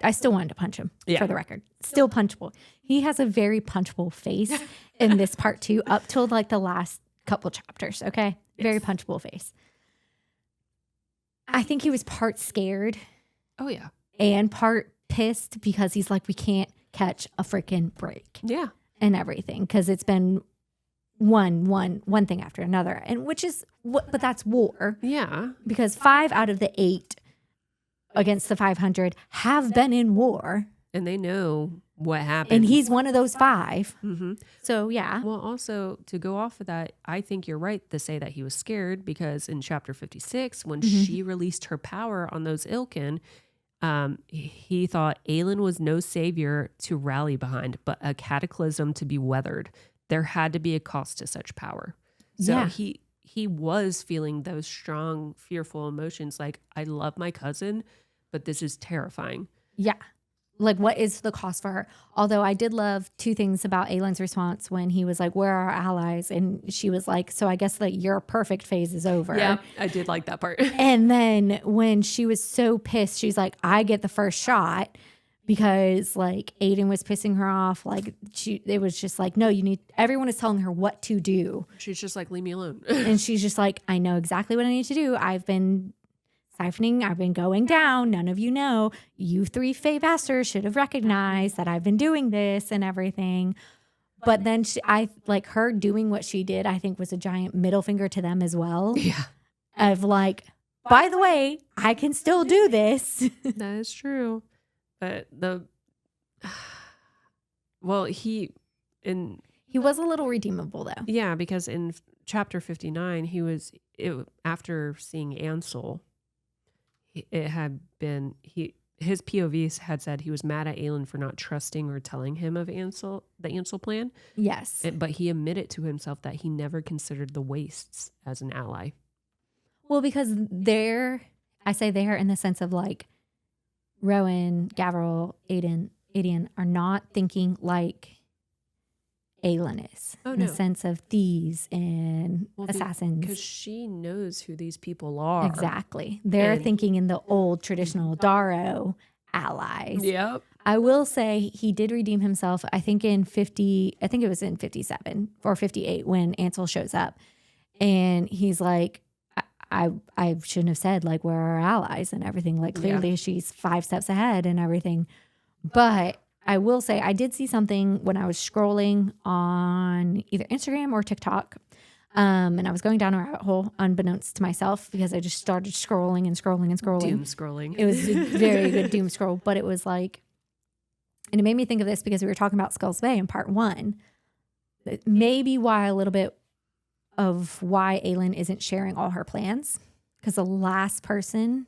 [SPEAKER 2] I still wanted to punch him for the record. Still punchable. He has a very punchable face in this part too, up till like the last couple chapters. Okay.
[SPEAKER 3] Yes.
[SPEAKER 2] Very punchable face. I think he was part scared
[SPEAKER 3] Oh, yeah.
[SPEAKER 2] and part pissed because he's like, we can't catch a freaking break.
[SPEAKER 3] Yeah.
[SPEAKER 2] And everything, because it's been one thing after another, and but that's war,
[SPEAKER 3] Yeah.
[SPEAKER 2] because 5 out of the 8 against the 500 have been in war,
[SPEAKER 3] And they know what happened.
[SPEAKER 2] and he's one of those 5.
[SPEAKER 3] Mm-hmm.
[SPEAKER 2] So yeah,
[SPEAKER 3] Well, also, to go off of that, I think you're right to say that he was scared because in chapter 56, when she released her power on those Ilkin, he thought Aelin was no savior to rally behind, but a cataclysm to be weathered. There had to be a cost to such power. So
[SPEAKER 2] Yeah.
[SPEAKER 3] he was feeling those strong, fearful emotions like, I love my cousin, but this is terrifying.
[SPEAKER 2] yeah. Like, what is the cost for her? Although I did love 2 things about Aelin's response when he was like, where are our allies? And she was like, so I guess that your perfect phase is over.
[SPEAKER 3] Yeah, I did like that part.
[SPEAKER 2] And then when she was so pissed, she's like, I get the first shot, because like Aiden was pissing her off. Like it was just like, no, everyone is telling her what to do.
[SPEAKER 3] She's just like, leave me alone.
[SPEAKER 2] And she's just like, I know exactly what I need to do. I've been siphoning. I've been going down. None of you know. You 3 Fae Bastards should have recognized that I've been doing this and everything. But then her doing what she did, I think was a giant middle finger to them as well.
[SPEAKER 3] Yeah.
[SPEAKER 2] Of like, by the way, I can still do this.
[SPEAKER 3] That is true. But he
[SPEAKER 2] was a little redeemable though.
[SPEAKER 3] Yeah, because in chapter 59, after seeing Ansel, his POV had said he was mad at Aelin for not trusting or telling him of the Ansel plan.
[SPEAKER 2] Yes.
[SPEAKER 3] But he admitted to himself that he never considered the Wastes as an ally.
[SPEAKER 2] Well, because I say they're in the sense of like Rowan, Gavriel, Aiden are not thinking like Aelin is.
[SPEAKER 3] Oh,
[SPEAKER 2] in
[SPEAKER 3] no.
[SPEAKER 2] the sense of thieves and assassins.
[SPEAKER 3] Because she knows who these people are.
[SPEAKER 2] Exactly. They're thinking in the old traditional Darrow allies.
[SPEAKER 3] Yep.
[SPEAKER 2] I will say he did redeem himself. I think it was in 57 or 58 when Ansel shows up. And he's like, I shouldn't have said like we're our allies and everything. Like clearly she's 5 steps ahead and everything. But I will say I did see something when I was scrolling on either Instagram or TikTok. And I was going down a rabbit hole unbeknownst to myself because I just started scrolling and scrolling and scrolling.
[SPEAKER 3] Doom scrolling.
[SPEAKER 2] It was a very good doom scroll, but it was like, and it made me think of this because we were talking about Skulls Bay in part 1. Maybe a little bit of why Aelin isn't sharing all her plans. Because the last person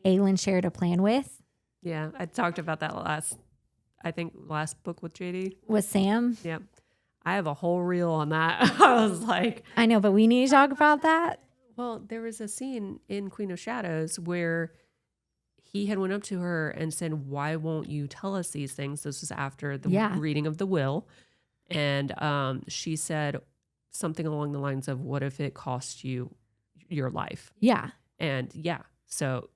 [SPEAKER 2] Aelin shared a plan with.
[SPEAKER 3] Yeah, I talked about that last book with JD.
[SPEAKER 2] Was Sam.
[SPEAKER 3] Yep. I have a whole reel on that. I was like,
[SPEAKER 2] I know, but we need to talk about that.
[SPEAKER 3] Well, there was a scene in Queen of Shadows where he had went up to her and said, "Why won't you tell us these things?" This was after the reading of the will. And she said something along the lines of, "What if it cost you your life?"
[SPEAKER 2] Yeah.
[SPEAKER 3] And so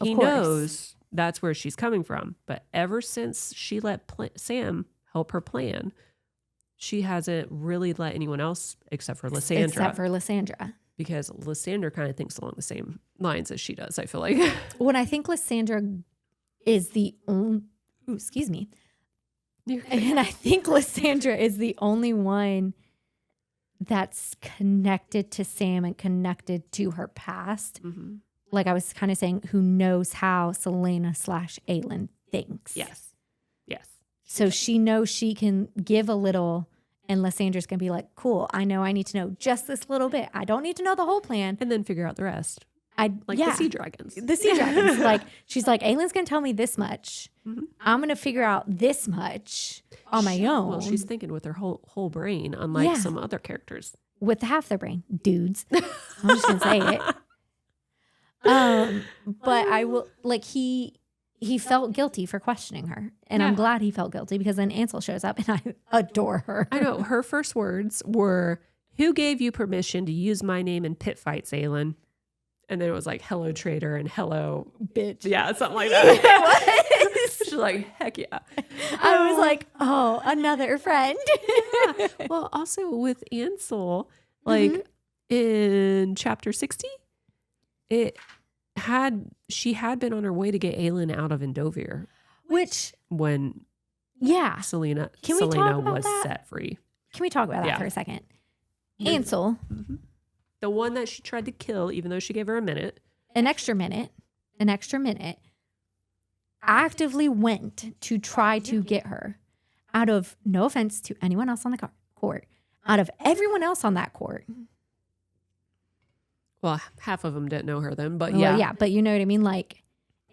[SPEAKER 3] he knows that's where she's coming from. But ever since she let Sam help her plan, she hasn't really let anyone else except for Lysandra. Because Lysandra kind of thinks along the same lines as she does, I feel like.
[SPEAKER 2] When I think Lysandra is the only... excuse me. And I think Lysandra is the only one that's connected to Sam and connected to her past.
[SPEAKER 3] Mm-hmm.
[SPEAKER 2] Like I was kind of saying, who knows how Selena/Aelin thinks.
[SPEAKER 3] Yes.
[SPEAKER 2] So she knows she can give a little, and Lysandra's going to be like, cool, I know I need to know just this little bit. I don't need to know the whole plan.
[SPEAKER 3] And then figure out the rest. The sea dragons.
[SPEAKER 2] The sea dragons. Like, she's like, Aelin's going to tell me this much. Mm-hmm. I'm going to figure out this much on my own.
[SPEAKER 3] Well, she's thinking with her whole brain, unlike some other characters.
[SPEAKER 2] With half their brain, dudes. I'm just going to say it. But I will, like, he felt guilty for questioning her. And I'm glad he felt guilty because then Ansel shows up and I adore her.
[SPEAKER 3] I know. Her first words were, "Who gave you permission to use my name in pit fights, Aelin?" And then it was like, "Hello, traitor," and "Hello,
[SPEAKER 2] bitch."
[SPEAKER 3] Yeah, something like that. It was. She's like, heck yeah.
[SPEAKER 2] I was like, oh, another friend.
[SPEAKER 3] Yeah. Well, also with Ansel, like in chapter 60, she had been on her way to get Aelin out of Endovir.
[SPEAKER 2] Which
[SPEAKER 3] when Selena was set free.
[SPEAKER 2] Can we talk about that for a second? Ansel.
[SPEAKER 3] Mm-hmm. The one that she tried to kill, even though she gave her an extra minute, actively went to try to get her out of, no offense to anyone else on the court, out of everyone else on that court. Well, half of them didn't know her then, but
[SPEAKER 2] but you know what I mean? Like,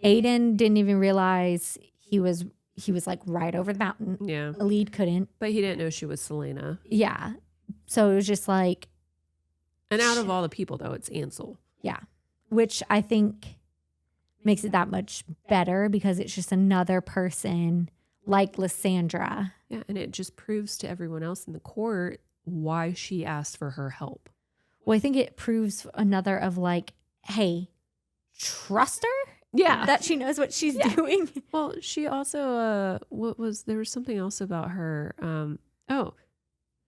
[SPEAKER 2] Aiden didn't even realize he was like right over the mountain.
[SPEAKER 3] Yeah.
[SPEAKER 2] Lead couldn't.
[SPEAKER 3] But he didn't know she was Selena.
[SPEAKER 2] Yeah. So it was just like.
[SPEAKER 3] And out of all the people, though, it's Ansel.
[SPEAKER 2] Yeah. Which I think makes it that much better because it's just another person like Lysandra.
[SPEAKER 3] Yeah. And it just proves to everyone else in the court why she asked for her help.
[SPEAKER 2] Well, I think it proves another of like, hey, trust her?
[SPEAKER 3] Yeah.
[SPEAKER 2] That she knows what she's doing.
[SPEAKER 3] Well, she also, there was something else about her.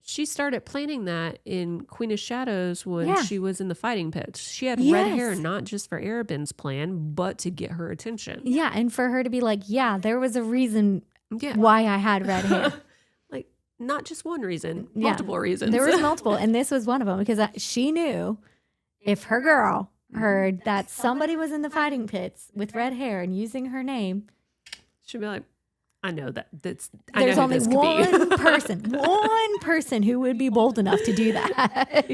[SPEAKER 3] She started planning that in Queen of Shadows when
[SPEAKER 2] Yeah.
[SPEAKER 3] she was in the fighting pits. She had red
[SPEAKER 2] Yes.
[SPEAKER 3] hair not just for Arabin's plan, but to get her attention.
[SPEAKER 2] Yeah, and for her to be like, yeah, there was a reason
[SPEAKER 3] Yeah.
[SPEAKER 2] why I had red hair.
[SPEAKER 3] Like, not just one reason,
[SPEAKER 2] Yeah.
[SPEAKER 3] multiple reasons.
[SPEAKER 2] There was multiple, and this was one of them because she knew if her girl heard that somebody was in the fighting pits with red hair and using her name,
[SPEAKER 3] She'd be like, I know that.
[SPEAKER 2] there's
[SPEAKER 3] know
[SPEAKER 2] only
[SPEAKER 3] who this could be.
[SPEAKER 2] one person who would be bold enough to do that.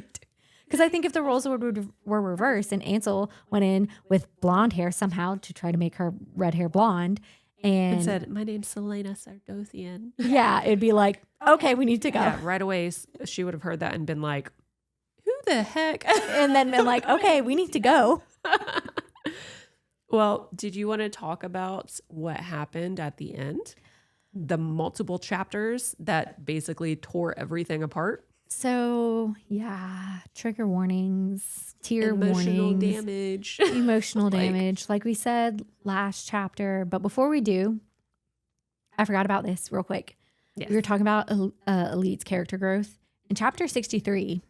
[SPEAKER 2] Because I think if the roles were reversed and Ansel went in with blonde hair somehow to try to make her red hair blonde,
[SPEAKER 3] And said, my name's Selena Sardothian.
[SPEAKER 2] yeah, it'd be like, okay, we need to go.
[SPEAKER 3] Yeah, right away, she would have heard that and been like, who the heck?
[SPEAKER 2] And then been like, okay, we need to go.
[SPEAKER 3] Well, did you want to talk about what happened at the end? The multiple chapters that basically tore everything apart?
[SPEAKER 2] So, yeah, trigger warnings, tear
[SPEAKER 3] Emotional
[SPEAKER 2] warnings,
[SPEAKER 3] damage.
[SPEAKER 2] emotional
[SPEAKER 3] Like-
[SPEAKER 2] damage, like we said last chapter. But before we do, I forgot about this real quick.
[SPEAKER 3] Yes.
[SPEAKER 2] We were talking about Elite's character growth. In chapter 63,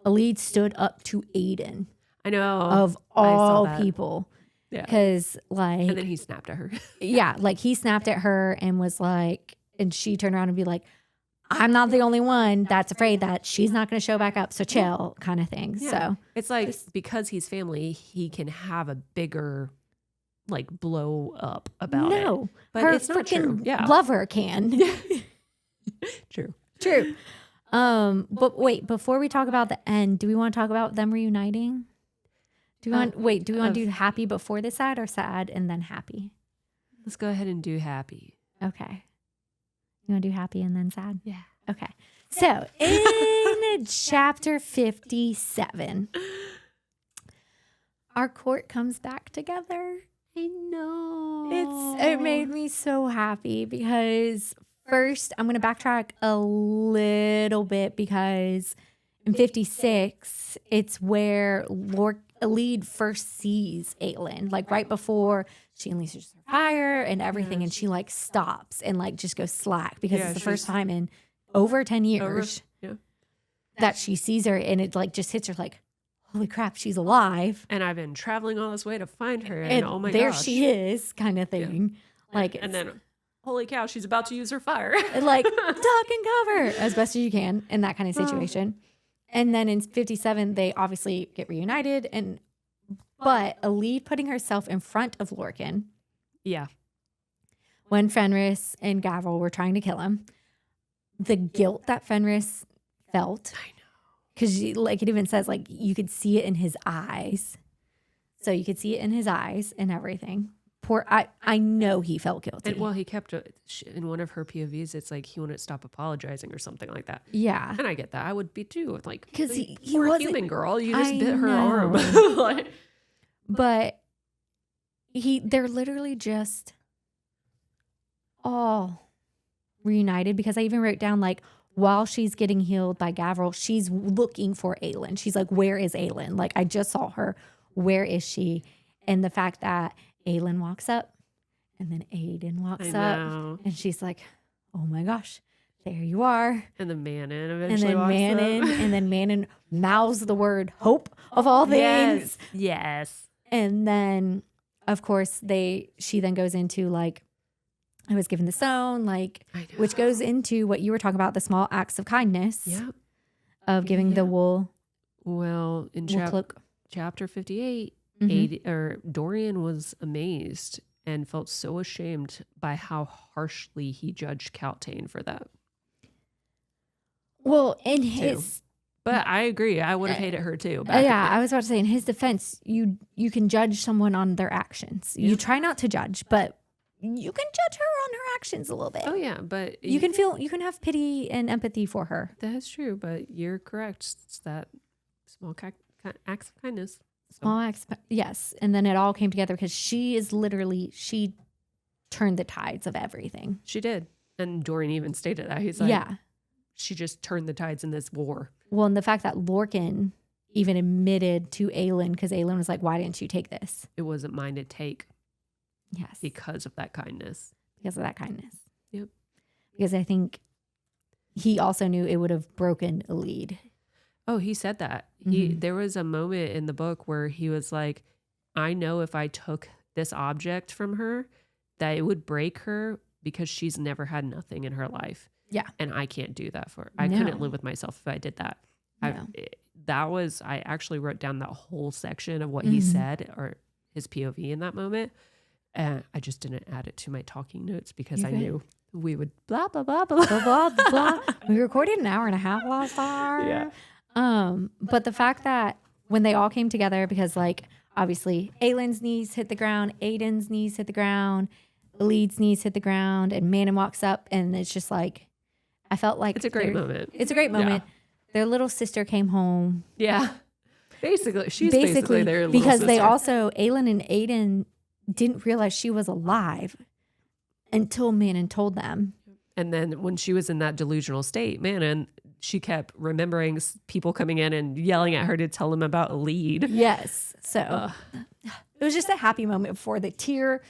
[SPEAKER 2] Elite stood up to Aiden
[SPEAKER 3] I know.
[SPEAKER 2] of
[SPEAKER 3] I saw
[SPEAKER 2] all
[SPEAKER 3] that.
[SPEAKER 2] people.
[SPEAKER 3] Yeah.
[SPEAKER 2] Because, like,
[SPEAKER 3] And then he snapped at her.
[SPEAKER 2] yeah, like he snapped at her and was like, and she turned around and be like, I'm not the only one that's afraid that she's not going to show back up. So chill, kind of thing.
[SPEAKER 3] Yeah.
[SPEAKER 2] So
[SPEAKER 3] It's like because he's family, he can have a bigger like blow up about it.
[SPEAKER 2] no,
[SPEAKER 3] But
[SPEAKER 2] her
[SPEAKER 3] it's not true.
[SPEAKER 2] freaking
[SPEAKER 3] Yeah.
[SPEAKER 2] lover can.
[SPEAKER 3] True.
[SPEAKER 2] True. But wait, before we talk about the end, do we want to talk about them reuniting? Do we want do we want to do happy before the sad or sad and then happy?
[SPEAKER 3] Let's go ahead and do happy.
[SPEAKER 2] Okay. You want to do happy and then sad?
[SPEAKER 3] Yeah.
[SPEAKER 2] Okay. So in chapter 57, our court comes back together.
[SPEAKER 3] I know.
[SPEAKER 2] It made me so happy because first I'm going to backtrack a little bit because in 56, it's where Elide first sees Aelin, like right before she unleashes her fire and everything, and she like stops and like just goes slack because it's the first time in over 10 years that she sees her, and it like just hits her like, holy crap, she's alive.
[SPEAKER 3] And I've been traveling all this way to find her, and,
[SPEAKER 2] And
[SPEAKER 3] oh my
[SPEAKER 2] there
[SPEAKER 3] gosh.
[SPEAKER 2] she is, kind of thing. Like,
[SPEAKER 3] And then, holy cow, she's about to use her fire.
[SPEAKER 2] like duck and cover as best as you can in that kind of situation. And then in 57, they obviously get reunited, but Elide putting herself in front of Lorcan
[SPEAKER 3] Yeah.
[SPEAKER 2] when Fenris and Gavril were trying to kill him. The guilt that Fenris felt,
[SPEAKER 3] I know.
[SPEAKER 2] because like it even says like you could see it in his eyes. So you could see it in his eyes and everything. I know he felt guilty.
[SPEAKER 3] And well, he kept in one of her POVs. It's like he wouldn't stop apologizing or something like that.
[SPEAKER 2] yeah.
[SPEAKER 3] And I get that. I would be too. Like,
[SPEAKER 2] Because
[SPEAKER 3] he
[SPEAKER 2] he
[SPEAKER 3] poor
[SPEAKER 2] wasn't
[SPEAKER 3] human girl. You just
[SPEAKER 2] I
[SPEAKER 3] bit her arm.
[SPEAKER 2] know.
[SPEAKER 3] Like,
[SPEAKER 2] But they're literally just all reunited, because I even wrote down like while she's getting healed by Gavril, she's looking for Aelin. She's like, where is Aelin? Like, I just saw her. Where is she? And the fact that Aelin walks up and then Aiden walks
[SPEAKER 3] I
[SPEAKER 2] up
[SPEAKER 3] know.
[SPEAKER 2] and she's like, oh my gosh, there you are.
[SPEAKER 3] And the Manon
[SPEAKER 2] And
[SPEAKER 3] eventually
[SPEAKER 2] then
[SPEAKER 3] walks
[SPEAKER 2] Manon,
[SPEAKER 3] up.
[SPEAKER 2] and then Manon mouths the word hope of all things.
[SPEAKER 3] Yes.
[SPEAKER 2] And then, of course, she then goes into like, I was given the stone, like,
[SPEAKER 3] I know.
[SPEAKER 2] which goes into what you were talking about, the small acts of kindness
[SPEAKER 3] Yep.
[SPEAKER 2] of giving the wool
[SPEAKER 3] Well, in
[SPEAKER 2] cloak.
[SPEAKER 3] chapter 58,
[SPEAKER 2] Mhm.
[SPEAKER 3] Dorian was amazed and felt so ashamed by how harshly he judged Kaltane for that.
[SPEAKER 2] Well, in his,
[SPEAKER 3] But I agree. I would have hated her too. back
[SPEAKER 2] yeah,
[SPEAKER 3] then.
[SPEAKER 2] I was about to say, in his defense, you can judge someone on their actions. You
[SPEAKER 3] Yeah.
[SPEAKER 2] try not to judge, but you can judge her on her actions a little bit.
[SPEAKER 3] Oh yeah, but
[SPEAKER 2] You can have pity and empathy for her.
[SPEAKER 3] That's true. But you're correct. It's that small acts of kindness. So,
[SPEAKER 2] Small acts, yes. And then it all came together because she turned the tides of everything.
[SPEAKER 3] she did, and Dorian even stated that he's like,
[SPEAKER 2] Yeah.
[SPEAKER 3] she just turned the tides in this war.
[SPEAKER 2] Well, and the fact that Lorcan even admitted to Aelin, because Aelin was like, why didn't you take this?
[SPEAKER 3] It wasn't mine to take
[SPEAKER 2] Yes.
[SPEAKER 3] because of that kindness.
[SPEAKER 2] Because of that kindness.
[SPEAKER 3] Yep.
[SPEAKER 2] Because I think he also knew it would have broken a lead.
[SPEAKER 3] Oh, he said that. There was a moment in the book where he was like, I know if I took this object from her, that it would break her because she's never had nothing in her life.
[SPEAKER 2] Yeah.
[SPEAKER 3] And I can't do that for her. I
[SPEAKER 2] No.
[SPEAKER 3] couldn't live with myself if I did that.
[SPEAKER 2] No.
[SPEAKER 3] I actually wrote down that whole section of what he said or his POV in that moment. And I just didn't add it to my talking notes because I knew we would blah, blah, blah, blah.
[SPEAKER 2] Blah, blah, blah. We recorded an hour and a half last hour.
[SPEAKER 3] Yeah.
[SPEAKER 2] But the fact that when they all came together, because like obviously Aelin's knees hit the ground, Aiden's knees hit the ground, Lead's knees hit the ground, and Manon walks up, and it's just like, I felt like
[SPEAKER 3] It's a great moment.
[SPEAKER 2] It's a great moment.
[SPEAKER 3] Yeah.
[SPEAKER 2] Their little sister came home.
[SPEAKER 3] Yeah. Basically, she's basically their little
[SPEAKER 2] because they
[SPEAKER 3] sister.
[SPEAKER 2] also, Aelin and Aiden didn't realize she was alive until Manon told them.
[SPEAKER 3] And then when she was in that delusional state, Manon, she kept remembering people coming in and yelling at her to tell them about a lead.
[SPEAKER 2] Yes. So it was just a happy moment for the tear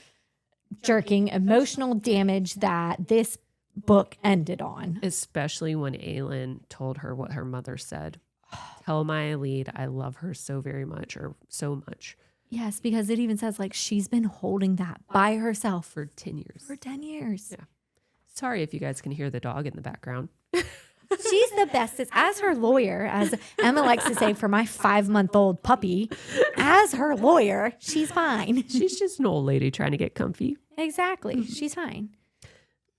[SPEAKER 2] jerking emotional damage that this book ended on.
[SPEAKER 3] Especially when Aelin told her what her mother said. Tell my lead, I love her so very much or so much.
[SPEAKER 2] Yes, because it even says like she's been holding that by herself
[SPEAKER 3] For 10 years.
[SPEAKER 2] for 10 years.
[SPEAKER 3] Yeah. Sorry if you guys can hear the dog in the background.
[SPEAKER 2] She's the bestest. As her lawyer, as Emma likes to say for my 5-month-old puppy, as her lawyer, she's fine.
[SPEAKER 3] She's just an old lady trying to get comfy.
[SPEAKER 2] Exactly. She's fine.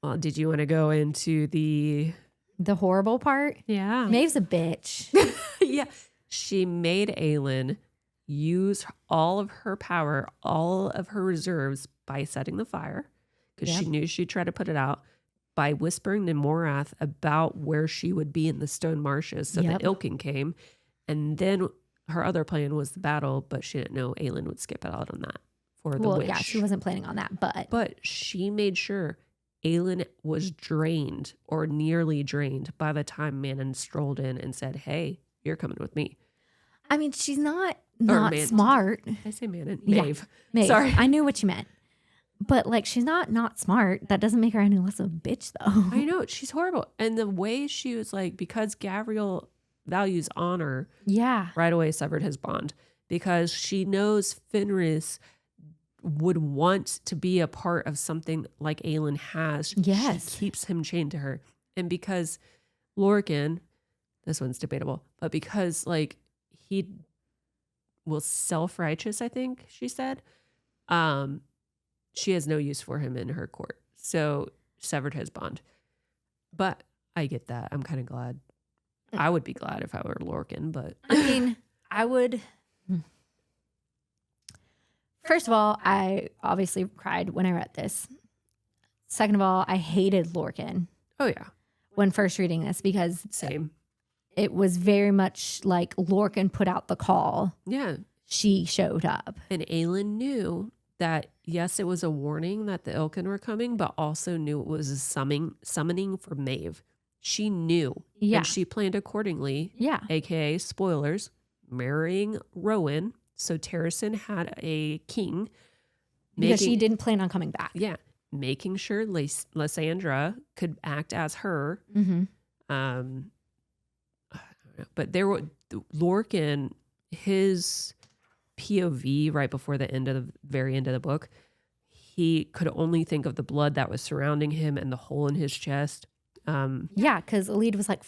[SPEAKER 3] Well, did you want to go into the...
[SPEAKER 2] The horrible part?
[SPEAKER 3] Yeah.
[SPEAKER 2] Maeve's a bitch.
[SPEAKER 3] Yeah. She made Aelin use all of her power, all of her reserves by setting the fire because she knew she'd try to put it out, by whispering to Morath about where she would be in the stone marshes. So the Ilkin came. And then her other plan was the battle, but she didn't know Aelin would skip out on that for the witch.
[SPEAKER 2] Yeah, she wasn't planning on that,
[SPEAKER 3] But she made sure Aelin was drained or nearly drained by the time Manon strolled in and said, hey, you're coming with me.
[SPEAKER 2] I mean, she's not smart.
[SPEAKER 3] I say Manon.
[SPEAKER 2] Yeah.
[SPEAKER 3] Maeve.
[SPEAKER 2] Maeve.
[SPEAKER 3] Sorry.
[SPEAKER 2] I knew what you meant. But like, she's not smart. That doesn't make her any less of a bitch, though.
[SPEAKER 3] I know. She's horrible. And the way she was like, because Gavriel values honor, right away severed his bond. Because she knows Fenris would want to be a part of something like Aelin has.
[SPEAKER 2] Yes.
[SPEAKER 3] She keeps him chained to her. And because Lorcan, this one's debatable, but because like he was self-righteous, I think she said, she has no use for him in her court. So severed his bond. But I get that. I'm kind of glad. I would be glad if I were Lorcan, but
[SPEAKER 2] I mean, I would. First of all, I obviously cried when I read this. Second of all, I hated Lorcan.
[SPEAKER 3] Oh yeah.
[SPEAKER 2] When first reading this, because
[SPEAKER 3] same.
[SPEAKER 2] It was very much like Lorcan put out the call.
[SPEAKER 3] Yeah.
[SPEAKER 2] She showed up.
[SPEAKER 3] And Aelin knew that, yes, it was a warning that the Ilkin were coming, but also knew it was a summoning for Maeve. She knew.
[SPEAKER 2] Yeah.
[SPEAKER 3] And she planned accordingly.
[SPEAKER 2] Yeah.
[SPEAKER 3] AKA, spoilers, marrying Rowan. So Terrasen had a king.
[SPEAKER 2] Because she didn't plan on coming back.
[SPEAKER 3] Yeah. Making sure Lysandra could act as her.
[SPEAKER 2] Mm-hmm.
[SPEAKER 3] But there were Lorcan, his POV right before the very end of the book, he could only think of the blood that was surrounding him and the hole in his chest.
[SPEAKER 2] Yeah, because Alid was like,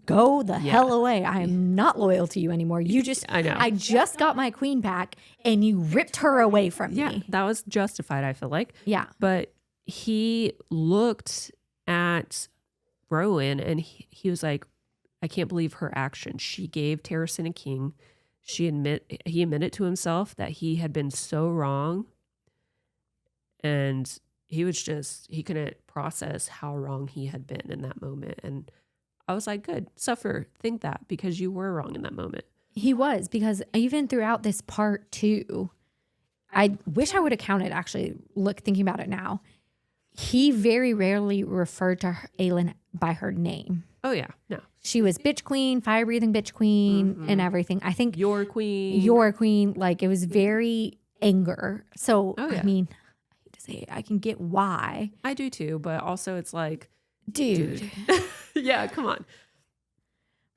[SPEAKER 2] go the hell away. I am not loyal to you anymore.
[SPEAKER 3] I know.
[SPEAKER 2] I just got my queen back and you ripped her away from me.
[SPEAKER 3] Yeah, that was justified, I feel like.
[SPEAKER 2] Yeah.
[SPEAKER 3] But he looked at Rowan and he was like, I can't believe her action. She gave Terrasen a king. He admitted to himself that he had been so wrong. And he couldn't process how wrong he had been in that moment. And I was like, good, suffer, think that, because you were wrong in that moment.
[SPEAKER 2] He was, because even throughout this part too, I wish I would have counted actually, thinking about it now. He very rarely referred to Aelin by her name.
[SPEAKER 3] Oh yeah, no.
[SPEAKER 2] She was bitch queen, fire breathing bitch queen, and everything. I think
[SPEAKER 3] your queen.
[SPEAKER 2] Like it was very anger. So
[SPEAKER 3] Oh, yeah.
[SPEAKER 2] I mean, I hate to say it, I can get why.
[SPEAKER 3] I do too, but also it's like
[SPEAKER 2] Dude.
[SPEAKER 3] Yeah, come on.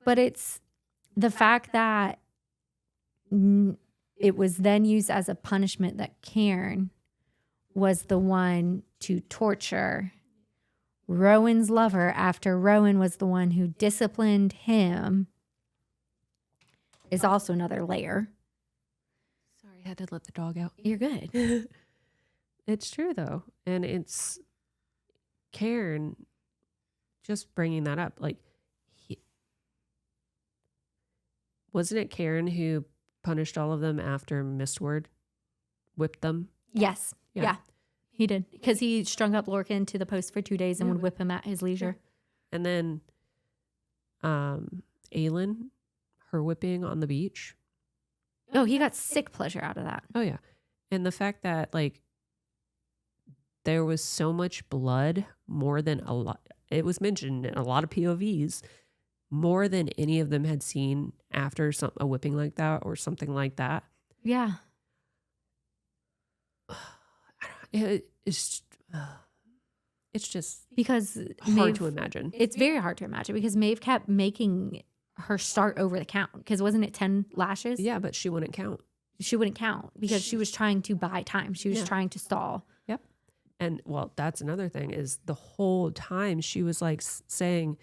[SPEAKER 2] But it's the fact that it was then used as a punishment that Cairn was the one to torture Rowan's lover after Rowan was the one who disciplined him is also another layer.
[SPEAKER 3] Sorry, I had to let the dog out.
[SPEAKER 2] You're good.
[SPEAKER 3] It's true, though. And it's Cairn just bringing that up. Like, wasn't it Cairn who punished all of them after Mistward whipped them?
[SPEAKER 2] Yes. Yeah. He did. Because he strung up Lorcan to the post for 2 days and
[SPEAKER 3] Yeah.
[SPEAKER 2] would whip him at his leisure.
[SPEAKER 3] And then Aelin, her whipping on the beach.
[SPEAKER 2] Oh, he got sick pleasure out of that.
[SPEAKER 3] Oh, yeah. And the fact that, like, there was so much blood, more than a lot. It was mentioned in a lot of POVs, more than any of them had seen after a whipping like that or something like that.
[SPEAKER 2] Yeah.
[SPEAKER 3] It's just
[SPEAKER 2] Because
[SPEAKER 3] hard to imagine.
[SPEAKER 2] It's very hard to imagine because Maeve kept making her start over the count. Because wasn't it 10 lashes?
[SPEAKER 3] Yeah, but she wouldn't count.
[SPEAKER 2] She wouldn't count because she was trying to buy time. She was trying to stall.
[SPEAKER 3] Yep. And well, that's another thing is the whole time she was like saying,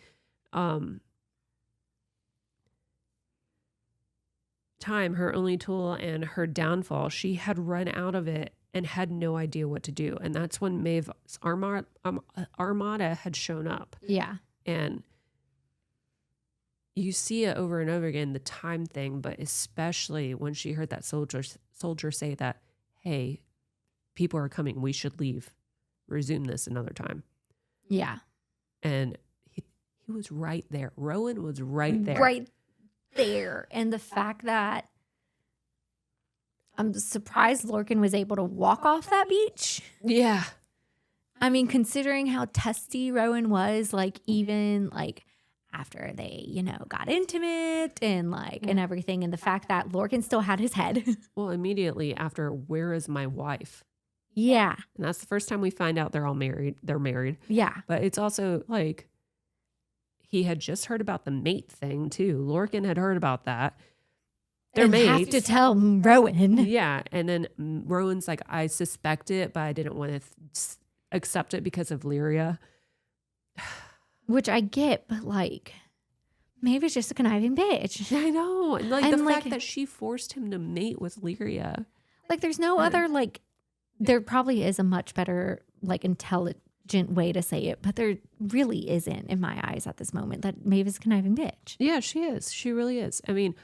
[SPEAKER 3] time, her only tool and her downfall, she had run out of it and had no idea what to do. And that's when Maeve's armada had shown up.
[SPEAKER 2] Yeah.
[SPEAKER 3] And you see it over and over again, the time thing, but especially when she heard that soldier say that, hey, people are coming, we should leave, resume this another time.
[SPEAKER 2] Yeah.
[SPEAKER 3] And he was right there. Rowan was right there.
[SPEAKER 2] Right there. And the fact that I'm surprised Lorcan was able to walk off that beach.
[SPEAKER 3] Yeah.
[SPEAKER 2] I mean, considering how testy Rowan was, like even like after they, got intimate and like and everything, and the fact that Lorcan still had his head.
[SPEAKER 3] Well, immediately after, where is my wife?
[SPEAKER 2] Yeah.
[SPEAKER 3] And that's the first time we find out they're all married. They're married.
[SPEAKER 2] Yeah.
[SPEAKER 3] But it's also like he had just heard about the mate thing too. Lorcan had heard about that. They're mates.
[SPEAKER 2] Have to tell Rowan.
[SPEAKER 3] Yeah. And then Rowan's like, I suspect it, but I didn't want to accept it because of Lyria.
[SPEAKER 2] Which I get, but like, maybe it's just a conniving bitch.
[SPEAKER 3] I know. And like
[SPEAKER 2] And,
[SPEAKER 3] the
[SPEAKER 2] like,
[SPEAKER 3] fact that she forced him to mate with Lyria.
[SPEAKER 2] Like, there's no other, like, there probably is a much better, like, intelligent way to say it, but there really isn't in my eyes at this moment that Maeve is a conniving bitch.
[SPEAKER 3] Yeah, she is. She really is. I mean,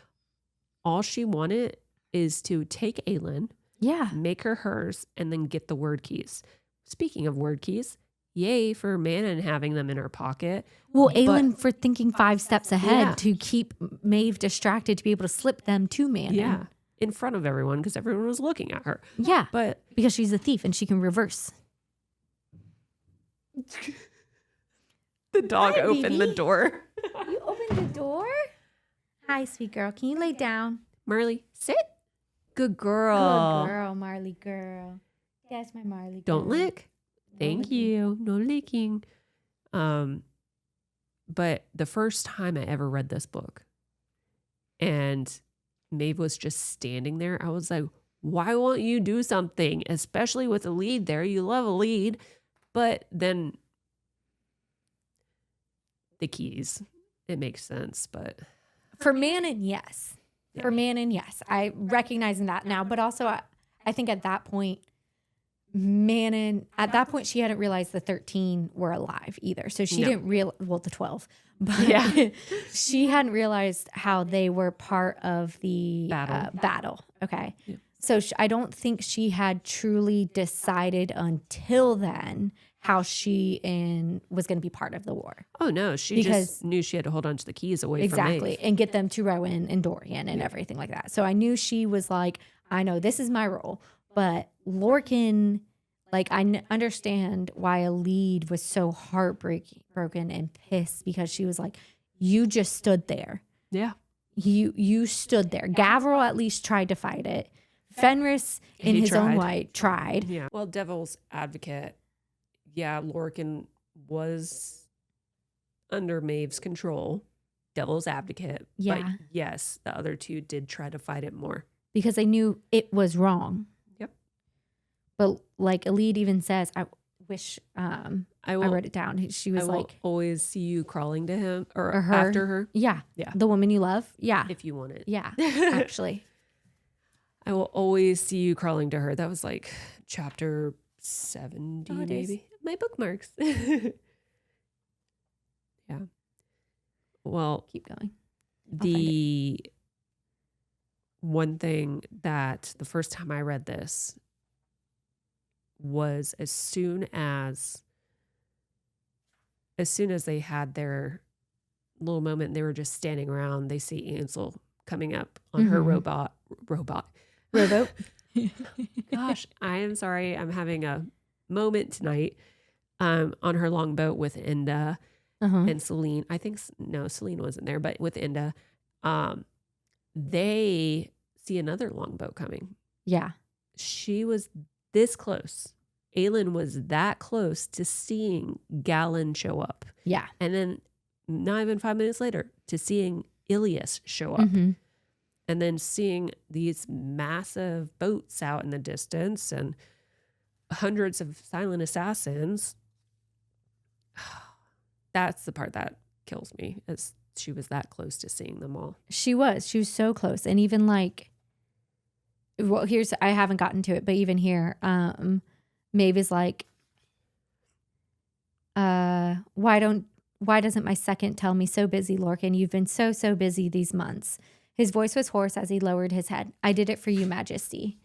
[SPEAKER 3] all she wanted is to take Aelin,
[SPEAKER 2] Yeah.
[SPEAKER 3] make her hers, and then get the word keys. Speaking of word keys, yay for Manon having them in her pocket.
[SPEAKER 2] Well,
[SPEAKER 3] But-
[SPEAKER 2] Aelin for thinking 5 steps ahead
[SPEAKER 3] Yeah.
[SPEAKER 2] to keep Maeve distracted to be able to slip them to Manon.
[SPEAKER 3] Yeah, in front of everyone because everyone was looking at her.
[SPEAKER 2] Yeah.
[SPEAKER 3] But
[SPEAKER 2] Because she's a thief and she can reverse.
[SPEAKER 3] the dog
[SPEAKER 2] Hi,
[SPEAKER 3] opened the
[SPEAKER 2] baby.
[SPEAKER 3] door.
[SPEAKER 2] You opened the door? Hi, sweet girl. Can you lay down?
[SPEAKER 3] Marley, sit. Good girl.
[SPEAKER 2] Good girl, Marley girl. That's my Marley girl.
[SPEAKER 3] Don't lick.
[SPEAKER 2] No
[SPEAKER 3] Thank
[SPEAKER 2] licking.
[SPEAKER 3] you. No licking. But the first time I ever read this book and Maeve was just standing there, I was like, why won't you do something? Especially with a lead there. You love a lead. But then the keys, it makes sense. But
[SPEAKER 2] For Manon, yes.
[SPEAKER 3] Yeah.
[SPEAKER 2] For Manon, yes. I recognizing that now, but also I think at that point, Manon, at that point, she hadn't realized the 13 were alive either. So she
[SPEAKER 3] No.
[SPEAKER 2] didn't well, the 12, but
[SPEAKER 3] Yeah.
[SPEAKER 2] she hadn't realized how they were part of the
[SPEAKER 3] Battle.
[SPEAKER 2] battle. Okay.
[SPEAKER 3] Yeah.
[SPEAKER 2] So I don't think she had truly decided until then how she was going to be part of the war.
[SPEAKER 3] oh no, she
[SPEAKER 2] Because-
[SPEAKER 3] just knew she had to hold on to the keys away from
[SPEAKER 2] Exactly.
[SPEAKER 3] Maeve.
[SPEAKER 2] And get them to Rowan and Dorian and everything like that. So I knew she was like, I know this is my role. But Lorcan, like, I understand why a lead was so broken and pissed because she was like, you just stood there.
[SPEAKER 3] Yeah.
[SPEAKER 2] You stood there. Gavril at least tried to fight it. Fenris, in
[SPEAKER 3] He
[SPEAKER 2] his own
[SPEAKER 3] tried.
[SPEAKER 2] way, tried.
[SPEAKER 3] Yeah. Well, Devil's Advocate, yeah, Lorcan was under Maeve's control, devil's advocate.
[SPEAKER 2] Yeah.
[SPEAKER 3] But yes, the other two did try to fight it more.
[SPEAKER 2] Because they knew it was wrong.
[SPEAKER 3] Yep.
[SPEAKER 2] But like Aelin even says, I wish I
[SPEAKER 3] will,
[SPEAKER 2] wrote it down. She was
[SPEAKER 3] I will
[SPEAKER 2] like,
[SPEAKER 3] always see you crawling to him or
[SPEAKER 2] her.
[SPEAKER 3] after her.
[SPEAKER 2] Yeah.
[SPEAKER 3] Yeah.
[SPEAKER 2] The woman you love. Yeah.
[SPEAKER 3] If you want it.
[SPEAKER 2] Yeah. Actually.
[SPEAKER 3] I will always see you crawling to her. That was like chapter 70, maybe. My bookmarks. Yeah. Well,
[SPEAKER 2] Keep going.
[SPEAKER 3] the one thing that the first time I read this was as soon as they had their little moment, they were just standing around, they see Ansel coming up on her robot.
[SPEAKER 2] Rowboat.
[SPEAKER 3] Gosh, I am sorry. I'm having a moment tonight on her longboat with Enda and Celine. I think, no, Celine wasn't there, but with Enda, they see another longboat coming.
[SPEAKER 2] Yeah.
[SPEAKER 3] She was this close. Aelin was that close to seeing Galen show up.
[SPEAKER 2] Yeah.
[SPEAKER 3] And then not even 5 minutes later to seeing Ilias show up. And then seeing these massive boats out in the distance and hundreds of silent assassins. That's the part that kills me, is she was that close to seeing them all.
[SPEAKER 2] She was so close. And even like, well, I haven't gotten to it, but even here, Maeve is like, why doesn't my second tell me, so busy, Lorcan? You've been so busy these months. His voice was hoarse as he lowered his head. I did it for you, Majesty.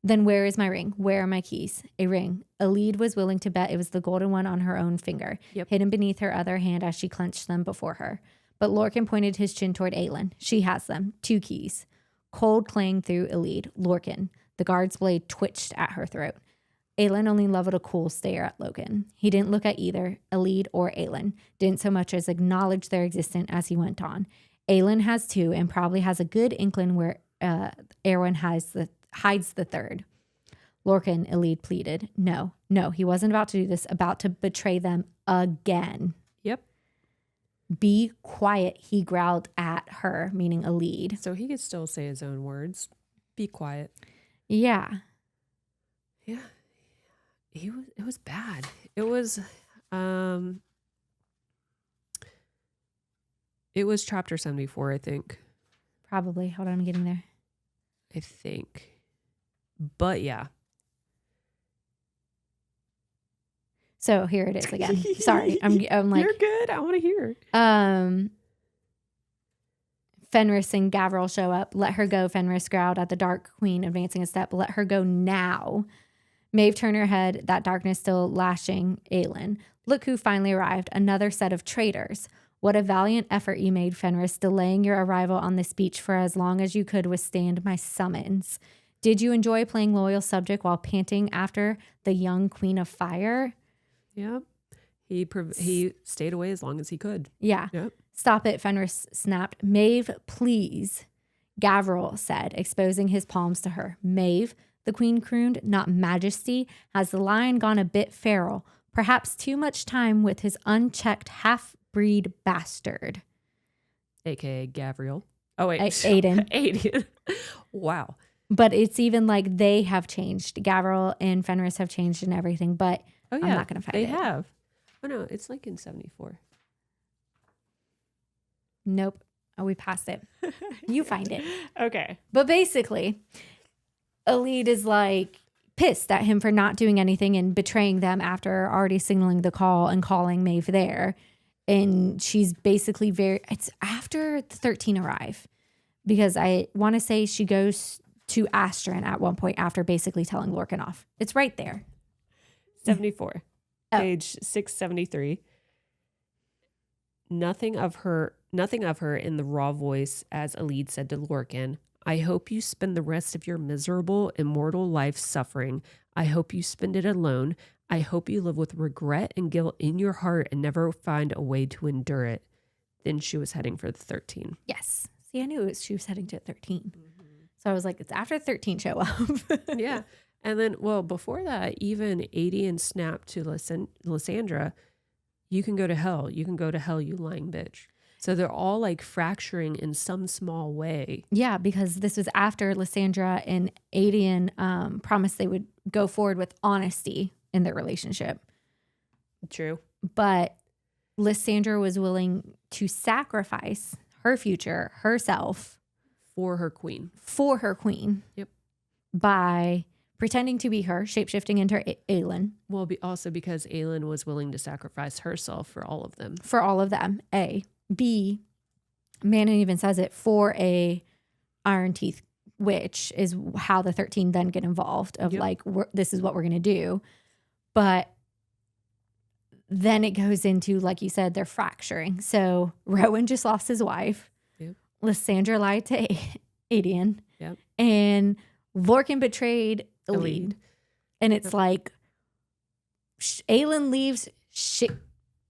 [SPEAKER 2] Then where is my ring? Where are my keys? A ring. Aelin was willing to bet it was the golden one on her own finger, hidden beneath her other hand as she clenched them before her. But Lorcan pointed his chin toward Aelin. She has them. 2 keys. Cold clanged through Aelin. Lorcan. The guard's blade twitched at her throat. Aelin only leveled a cool stare at Logan. He didn't look at either Aelin or Aelin, didn't so much as acknowledge their existence as he went on. Aelin has 2 and probably has a good inkling where Erwin hides the third. Lorcan, Aelin pleaded. No, he wasn't about to do this, about to betray them again.
[SPEAKER 3] Yep.
[SPEAKER 2] Be quiet, he growled at her, meaning Aelin.
[SPEAKER 3] So he could still say his own words. Be quiet.
[SPEAKER 2] Yeah.
[SPEAKER 3] Yeah. It was bad. It was chapter 74, I think.
[SPEAKER 2] Probably. Hold on, I'm getting there.
[SPEAKER 3] I think. But yeah.
[SPEAKER 2] So here it is again. Sorry. I'm like,
[SPEAKER 3] you're good. I want to hear.
[SPEAKER 2] Fenris and Gavril show up. Let her go, Fenris growled at the Dark Queen, advancing a step. Let her go now. Maeve turned her head, that darkness still lashing Aelin. Look who finally arrived. Another set of traitors. What a valiant effort you made, Fenris, delaying your arrival on this beach for as long as you could withstand my summons. Did you enjoy playing loyal subject while panting after the young Queen of Fire?
[SPEAKER 3] Yep. He stayed away as long as he could.
[SPEAKER 2] Yeah.
[SPEAKER 3] Yep.
[SPEAKER 2] Stop it, Fenris snapped. Maeve, please, Gavril said, exposing his palms to her. Maeve, the queen crooned, not Majesty. Has the lion gone a bit feral? Perhaps too much time with his unchecked half-breed bastard.
[SPEAKER 3] A.k.a. Gavril. Oh, wait.
[SPEAKER 2] Aiden.
[SPEAKER 3] Aiden. Wow.
[SPEAKER 2] But it's even like they have changed. Gavril and Fenris have changed and everything, but I'm not going to fight it.
[SPEAKER 3] They have. Oh, no. It's like in 74.
[SPEAKER 2] Nope. Oh, we passed it. You find it.
[SPEAKER 3] Okay.
[SPEAKER 2] But basically, Aelin is like pissed at him for not doing anything and betraying them after already signaling the call and calling Maeve there. And she's basically it's after the 13 arrive, because I want to say she goes to Astron at one point after basically telling Lorcan off. It's right there.
[SPEAKER 3] 74.
[SPEAKER 2] Oh.
[SPEAKER 3] Page 673. Nothing of her in the raw voice as Aelin said to Lorcan, I hope you spend the rest of your miserable, immortal life suffering. I hope you spend it alone. I hope you live with regret and guilt in your heart and never find a way to endure it. Then she was heading for the 13.
[SPEAKER 2] Yes. See, I knew she was heading to 13. So I was like, it's after 13 show up.
[SPEAKER 3] Yeah. And then, well, before that, even Adian snapped to Lysandra, You can go to hell. You can go to hell, you lying bitch. So they're all like fracturing in some small way.
[SPEAKER 2] Yeah, because this was after Lysandra and Aelin promised they would go forward with honesty in their relationship.
[SPEAKER 3] True.
[SPEAKER 2] But Lysandra was willing to sacrifice her future, herself,
[SPEAKER 3] For her queen.
[SPEAKER 2] for her queen.
[SPEAKER 3] Yep.
[SPEAKER 2] By pretending to be her, shapeshifting into Aelin.
[SPEAKER 3] Well, also because Aelin was willing to sacrifice herself for all of them.
[SPEAKER 2] For all of them, A. B, Manon even says it, for a Iron Teeth witch is how the 13 then get involved of
[SPEAKER 3] Yep.
[SPEAKER 2] like, this is what we're going to do. But then it goes into, like you said, they're fracturing. So Rowan just lost his wife.
[SPEAKER 3] Yep.
[SPEAKER 2] Lysandra lied to Aedion.
[SPEAKER 3] Yep.
[SPEAKER 2] And Lorcan betrayed
[SPEAKER 3] Aelin.
[SPEAKER 2] Aelin. And it's like, Aelin leaves, shit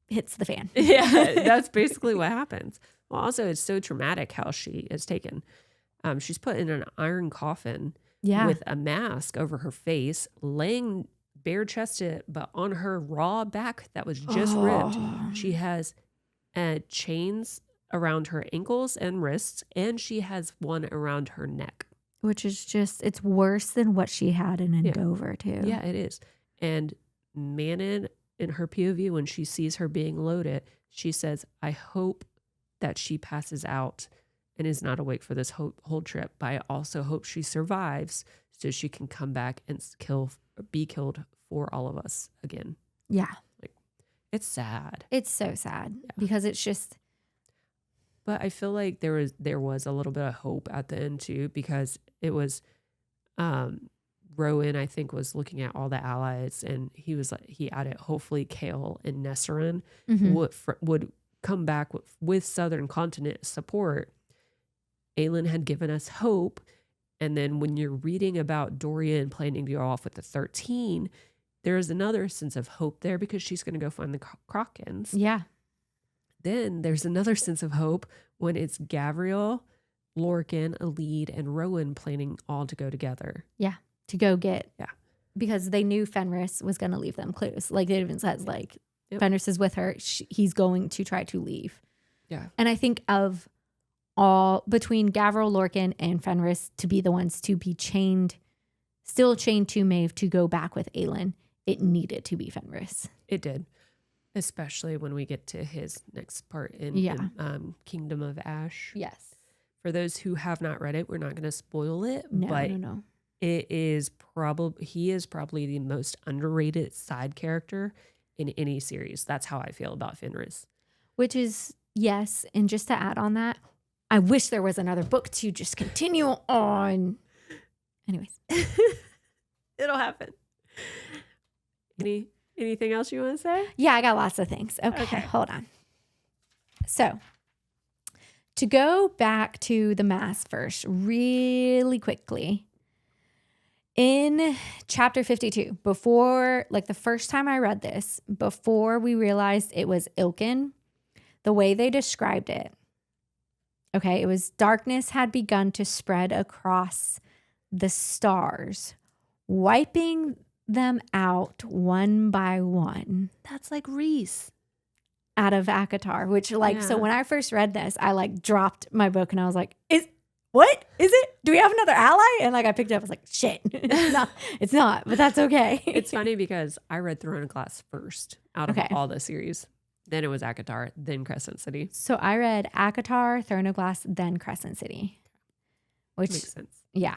[SPEAKER 2] hits the fan.
[SPEAKER 3] Yeah, that's basically what happens. Well, also, it's so traumatic how she is taken. She's put in an iron coffin
[SPEAKER 2] Yeah.
[SPEAKER 3] with a mask over her face, laying bare-chested, but on her raw back that was just ripped. She has chains around her ankles and wrists, and she has one around her neck.
[SPEAKER 2] Which is just, it's worse than what she had in Andover, too.
[SPEAKER 3] Yeah, it is. And Manon, in her POV, when she sees her being loaded, she says, I hope that she passes out and is not awake for this whole trip, but I also hope she survives so she can come back and be killed for all of us again.
[SPEAKER 2] Yeah.
[SPEAKER 3] It's sad.
[SPEAKER 2] It's so sad because it's just,
[SPEAKER 3] But I feel like there was a little bit of hope at the end too, because it was Rowan, I think, was looking at all the allies, and he added hopefully Kale and Nesserin would come back with Southern Continent support. Aelin had given us hope, and then when you're reading about Dorian planning to go off with the 13, there is another sense of hope there because she's going to go find the Krakens.
[SPEAKER 2] yeah.
[SPEAKER 3] Then there's another sense of hope when it's Gavriel, Lorcan, Alid, and Rowan planning all to go together.
[SPEAKER 2] Yeah. To go get.
[SPEAKER 3] Yeah.
[SPEAKER 2] Because they knew Fenris was going to leave them clues. Like it even says, like,
[SPEAKER 3] Yep.
[SPEAKER 2] Fenris is with her. He's going to try to leave.
[SPEAKER 3] Yeah.
[SPEAKER 2] And I think of all between Gavriel, Lorcan, and Fenris to be the ones to be still chained to Maeve to go back with Aelin, it needed to be Fenris.
[SPEAKER 3] It did. Especially when we get to his next part in Kingdom of Ash.
[SPEAKER 2] Yes.
[SPEAKER 3] For those who have not read it, we're not going to spoil it,
[SPEAKER 2] No,
[SPEAKER 3] but
[SPEAKER 2] no.
[SPEAKER 3] he is probably the most underrated side character in any series. That's how I feel about Fenris.
[SPEAKER 2] Which is, yes. And just to add on that, I wish there was another book to just continue on. Anyways.
[SPEAKER 3] It'll happen. Anything else you want to say?
[SPEAKER 2] Yeah, I got lots of things. Okay, hold on. So, to go back to the Maas first, really quickly. In chapter 52, before, like the first time I read this, before we realized it was Ilkin, the way they described it, okay, it was darkness had begun to spread across the stars, wiping them out one by one.
[SPEAKER 3] That's like Reese.
[SPEAKER 2] Out of Akatar, which so when I first read this, I like dropped my book and I was like, what is it? Do we have another ally? And like I picked it up, I was like, shit, it's not, but that's okay.
[SPEAKER 3] It's funny because I read Throne of Glass first out of all the series. Then it was Akatar, then Crescent City.
[SPEAKER 2] So I read Akatar, Throne of Glass, then Crescent City. Which
[SPEAKER 3] makes sense.
[SPEAKER 2] Yeah.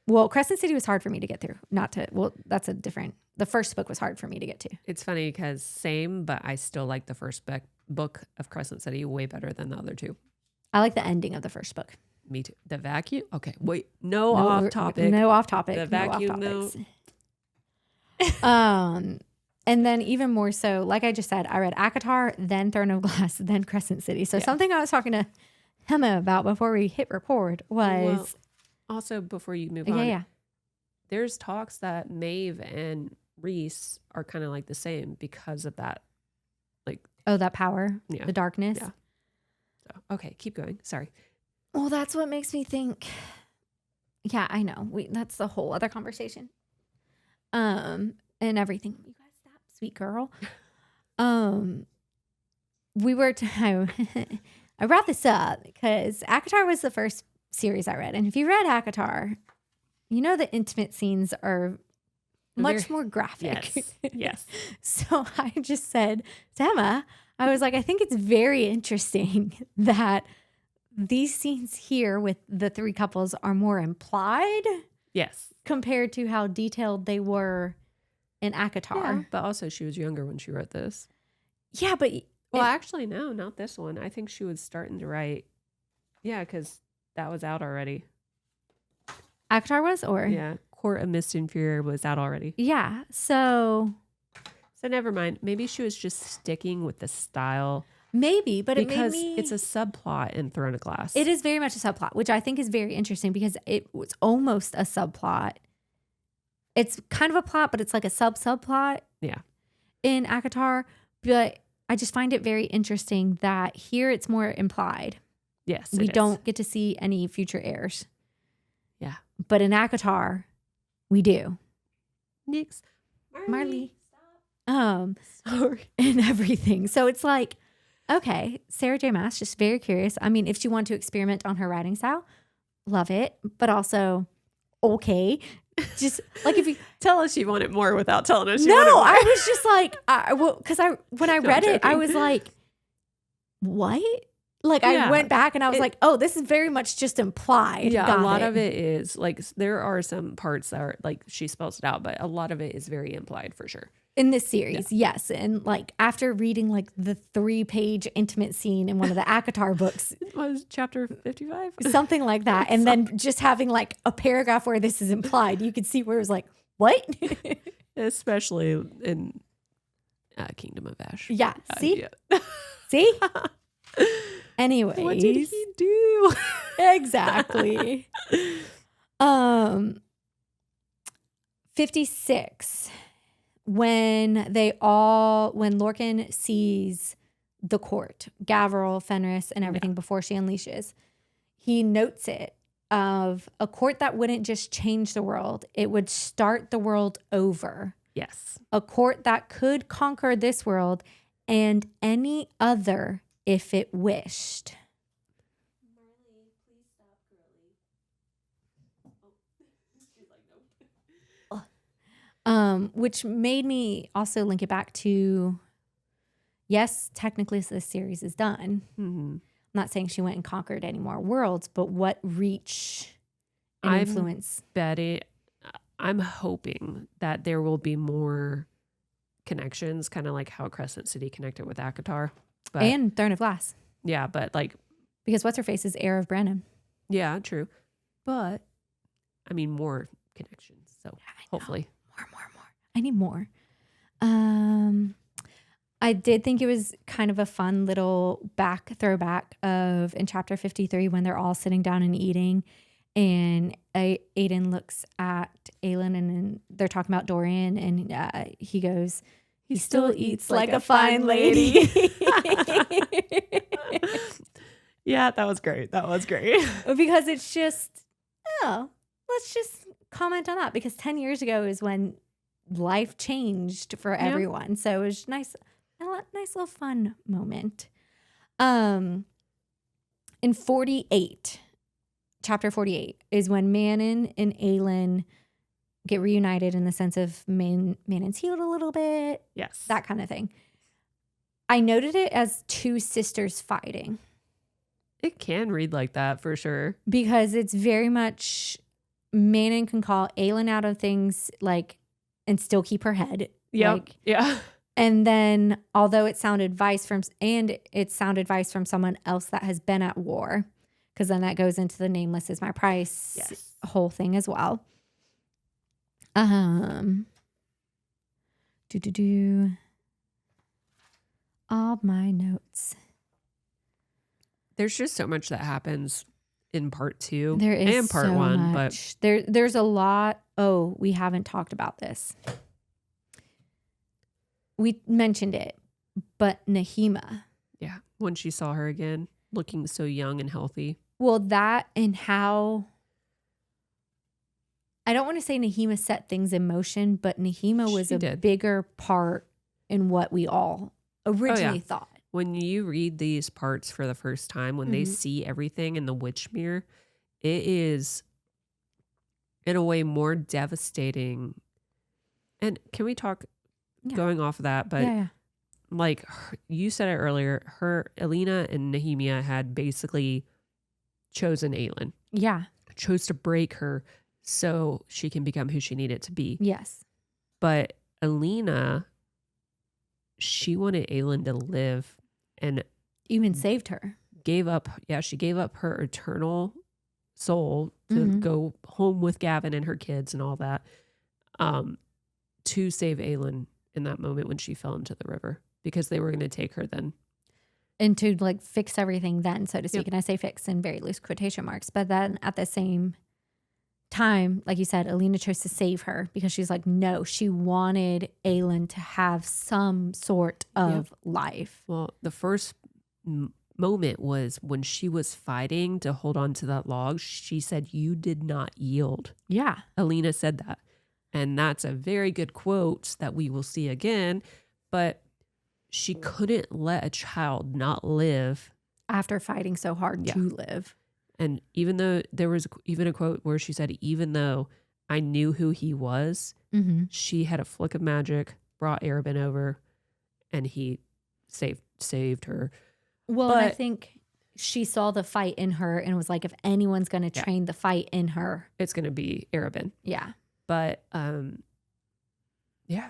[SPEAKER 2] Well, Crescent City was hard for me to get through. The first book was hard for me to get to.
[SPEAKER 3] It's funny because same, but I still like the first book of Crescent City way better than the other two.
[SPEAKER 2] I like the ending of the first book.
[SPEAKER 3] Me too. The vacuum? Okay, wait. No off topic.
[SPEAKER 2] No off topic.
[SPEAKER 3] The vacuum, though.
[SPEAKER 2] And then even more so, like I just said, I read Akatar, then Throne of Glass, then Crescent City. So something I was talking to Emma about before we hit record was...
[SPEAKER 3] also, before you move on,
[SPEAKER 2] yeah.
[SPEAKER 3] There's talks that Maeve and Reese are kind of like the same because of that. Like,
[SPEAKER 2] that power, the darkness.
[SPEAKER 3] Yeah. So, okay, keep going. Sorry.
[SPEAKER 2] Well, that's what makes me think. Yeah, I know. That's the whole other conversation. And everything. You guys stop, sweet girl. I brought this up because ACOTAR was the first series I read. And if you read ACOTAR, you know the intimate scenes are much more graphic.
[SPEAKER 3] Yes. Yes.
[SPEAKER 2] So I just said to Emma, I was like, I think it's very interesting that these scenes here with the three couples are more implied
[SPEAKER 3] Yes.
[SPEAKER 2] compared to how detailed they were in ACOTAR.
[SPEAKER 3] Yeah, but also she was younger when she wrote this.
[SPEAKER 2] Yeah, but
[SPEAKER 3] Well, actually, no, not this one. I think she was starting to write. Yeah, because that was out already.
[SPEAKER 2] ACOTAR was, or
[SPEAKER 3] Yeah, Court of Mist and Fury was out already.
[SPEAKER 2] yeah. So
[SPEAKER 3] never mind. Maybe she was just sticking with the style
[SPEAKER 2] maybe, but
[SPEAKER 3] because
[SPEAKER 2] it made me.
[SPEAKER 3] it's a subplot in Throne of Glass.
[SPEAKER 2] It is very much a subplot, which I think is very interesting because it was almost a subplot. It's kind of a plot, but it's like a subplot.
[SPEAKER 3] Yeah.
[SPEAKER 2] In ACOTAR, but I just find it very interesting that here it's more implied.
[SPEAKER 3] Yes,
[SPEAKER 2] We don't get to see any future heirs.
[SPEAKER 3] Yeah.
[SPEAKER 2] But in ACOTAR, we do.
[SPEAKER 3] Nix.
[SPEAKER 2] Marley.
[SPEAKER 3] Sorry.
[SPEAKER 2] And everything. So it's like, okay, Sarah J. Maas, just very curious. I mean, if she wanted to experiment on her writing style, love it. But also, okay. Just like if you
[SPEAKER 3] tell us you want it more without telling us you
[SPEAKER 2] no,
[SPEAKER 3] want it more.
[SPEAKER 2] I was just like, because when I read it, I was like, what? Like I went back and I was like, oh, this is very much just implied.
[SPEAKER 3] Yeah,
[SPEAKER 2] Got
[SPEAKER 3] a lot
[SPEAKER 2] it.
[SPEAKER 3] of it is like there are some parts that are like she spells it out, but a lot of it is very implied for sure.
[SPEAKER 2] In this series, yes. And like after reading like the 3-page intimate scene in one of the ACOTAR books,
[SPEAKER 3] It was chapter 55.
[SPEAKER 2] something like that, and then just having like a paragraph where this is implied, you could see where it was like, what?
[SPEAKER 3] Especially in Kingdom of Ash.
[SPEAKER 2] Yeah. See?
[SPEAKER 3] Yeah.
[SPEAKER 2] See? Anyways.
[SPEAKER 3] What did he do?
[SPEAKER 2] Exactly. 56. When Lorcan sees the court, Gavril, Fenris, and everything before she unleashes, he notes it of a court that wouldn't just change the world, it would start the world over.
[SPEAKER 3] Yes.
[SPEAKER 2] A court that could conquer this world and any other if it wished.
[SPEAKER 3] Marley, please stop, girly.
[SPEAKER 2] Which made me also link it back to, yes, technically this series is done.
[SPEAKER 3] Mm-hmm.
[SPEAKER 2] I'm not saying she went and conquered any more worlds, but what reach and influence?
[SPEAKER 3] I'm hoping that there will be more connections, kind of like how Crescent City connected with ACOTAR. But,
[SPEAKER 2] and Throne of Glass.
[SPEAKER 3] Yeah, but like...
[SPEAKER 2] Because what's-her-face is heir of Brandon.
[SPEAKER 3] Yeah, true. But, I mean, more connections. So, hopefully.
[SPEAKER 2] More. I need more. I did think it was kind of a fun little throwback of in chapter 53 when they're all sitting down and eating, and Aiden looks at Aelin and they're talking about Dorian, and he goes, he still eats like a fine lady.
[SPEAKER 3] Yeah, that was great.
[SPEAKER 2] Because it's just, let's just comment on that, because 10 years ago is when life changed for everyone. So it was nice, a nice little fun moment. In 48, chapter 48 is when Manon and Aelin get reunited, in the sense of Manon's healed a little bit.
[SPEAKER 3] Yes.
[SPEAKER 2] That kind of thing. I noted it as two sisters fighting.
[SPEAKER 3] It can read like that for sure.
[SPEAKER 2] Because it's very much Manon can call Aelin out of things and still keep her head.
[SPEAKER 3] Yep. Yeah.
[SPEAKER 2] And then, although it sounded advice from someone else that has been at war, because then that goes into the nameless is my price whole thing as well. All my notes.
[SPEAKER 3] There's just so much that happens in part 2
[SPEAKER 2] There is
[SPEAKER 3] and part
[SPEAKER 2] so
[SPEAKER 3] 1,
[SPEAKER 2] much.
[SPEAKER 3] but
[SPEAKER 2] there's a lot. Oh, we haven't talked about this. We mentioned it, but Nahima.
[SPEAKER 3] yeah, when she saw her again, looking so young and healthy.
[SPEAKER 2] Well, that and how, I don't want to say Nahima set things in motion, but Nahima was
[SPEAKER 3] She
[SPEAKER 2] a
[SPEAKER 3] did.
[SPEAKER 2] bigger part in what we all originally thought.
[SPEAKER 3] When you read these parts for the first time, when they see everything in the witch mirror, it is in a way more devastating. And can we talk going off of that? But like you said it earlier, Alina and Nehemia had basically chosen Aelin.
[SPEAKER 2] Yeah.
[SPEAKER 3] Chose to break her so she can become who she needed to be.
[SPEAKER 2] Yes.
[SPEAKER 3] But Alina, she wanted Aelin to live and
[SPEAKER 2] even saved her.
[SPEAKER 3] She gave up her eternal soul to go home with Gavin and her kids and all that, to save Aelin in that moment when she fell into the river, because they were going to take her then.
[SPEAKER 2] And to like fix everything then, so to speak. And I say fix in very loose quotation marks. But then at the same time, like you said, Alina chose to save her because she's like, no, she wanted Aelin to have some sort of life.
[SPEAKER 3] Well, the first moment was when she was fighting to hold on to that log. She said, "You did not yield."
[SPEAKER 2] Yeah.
[SPEAKER 3] Alina said that. And that's a very good quote that we will see again. But she couldn't let a child not live
[SPEAKER 2] after fighting so hard to live.
[SPEAKER 3] And even though there was even a quote where she said, even though I knew who he was, she had a flick of magic, brought Arabin over, and he saved her.
[SPEAKER 2] Well, and I think she saw the fight in her and was like, if anyone's going to train the fight in her,
[SPEAKER 3] it's going to be Arabin.
[SPEAKER 2] Yeah.
[SPEAKER 3] But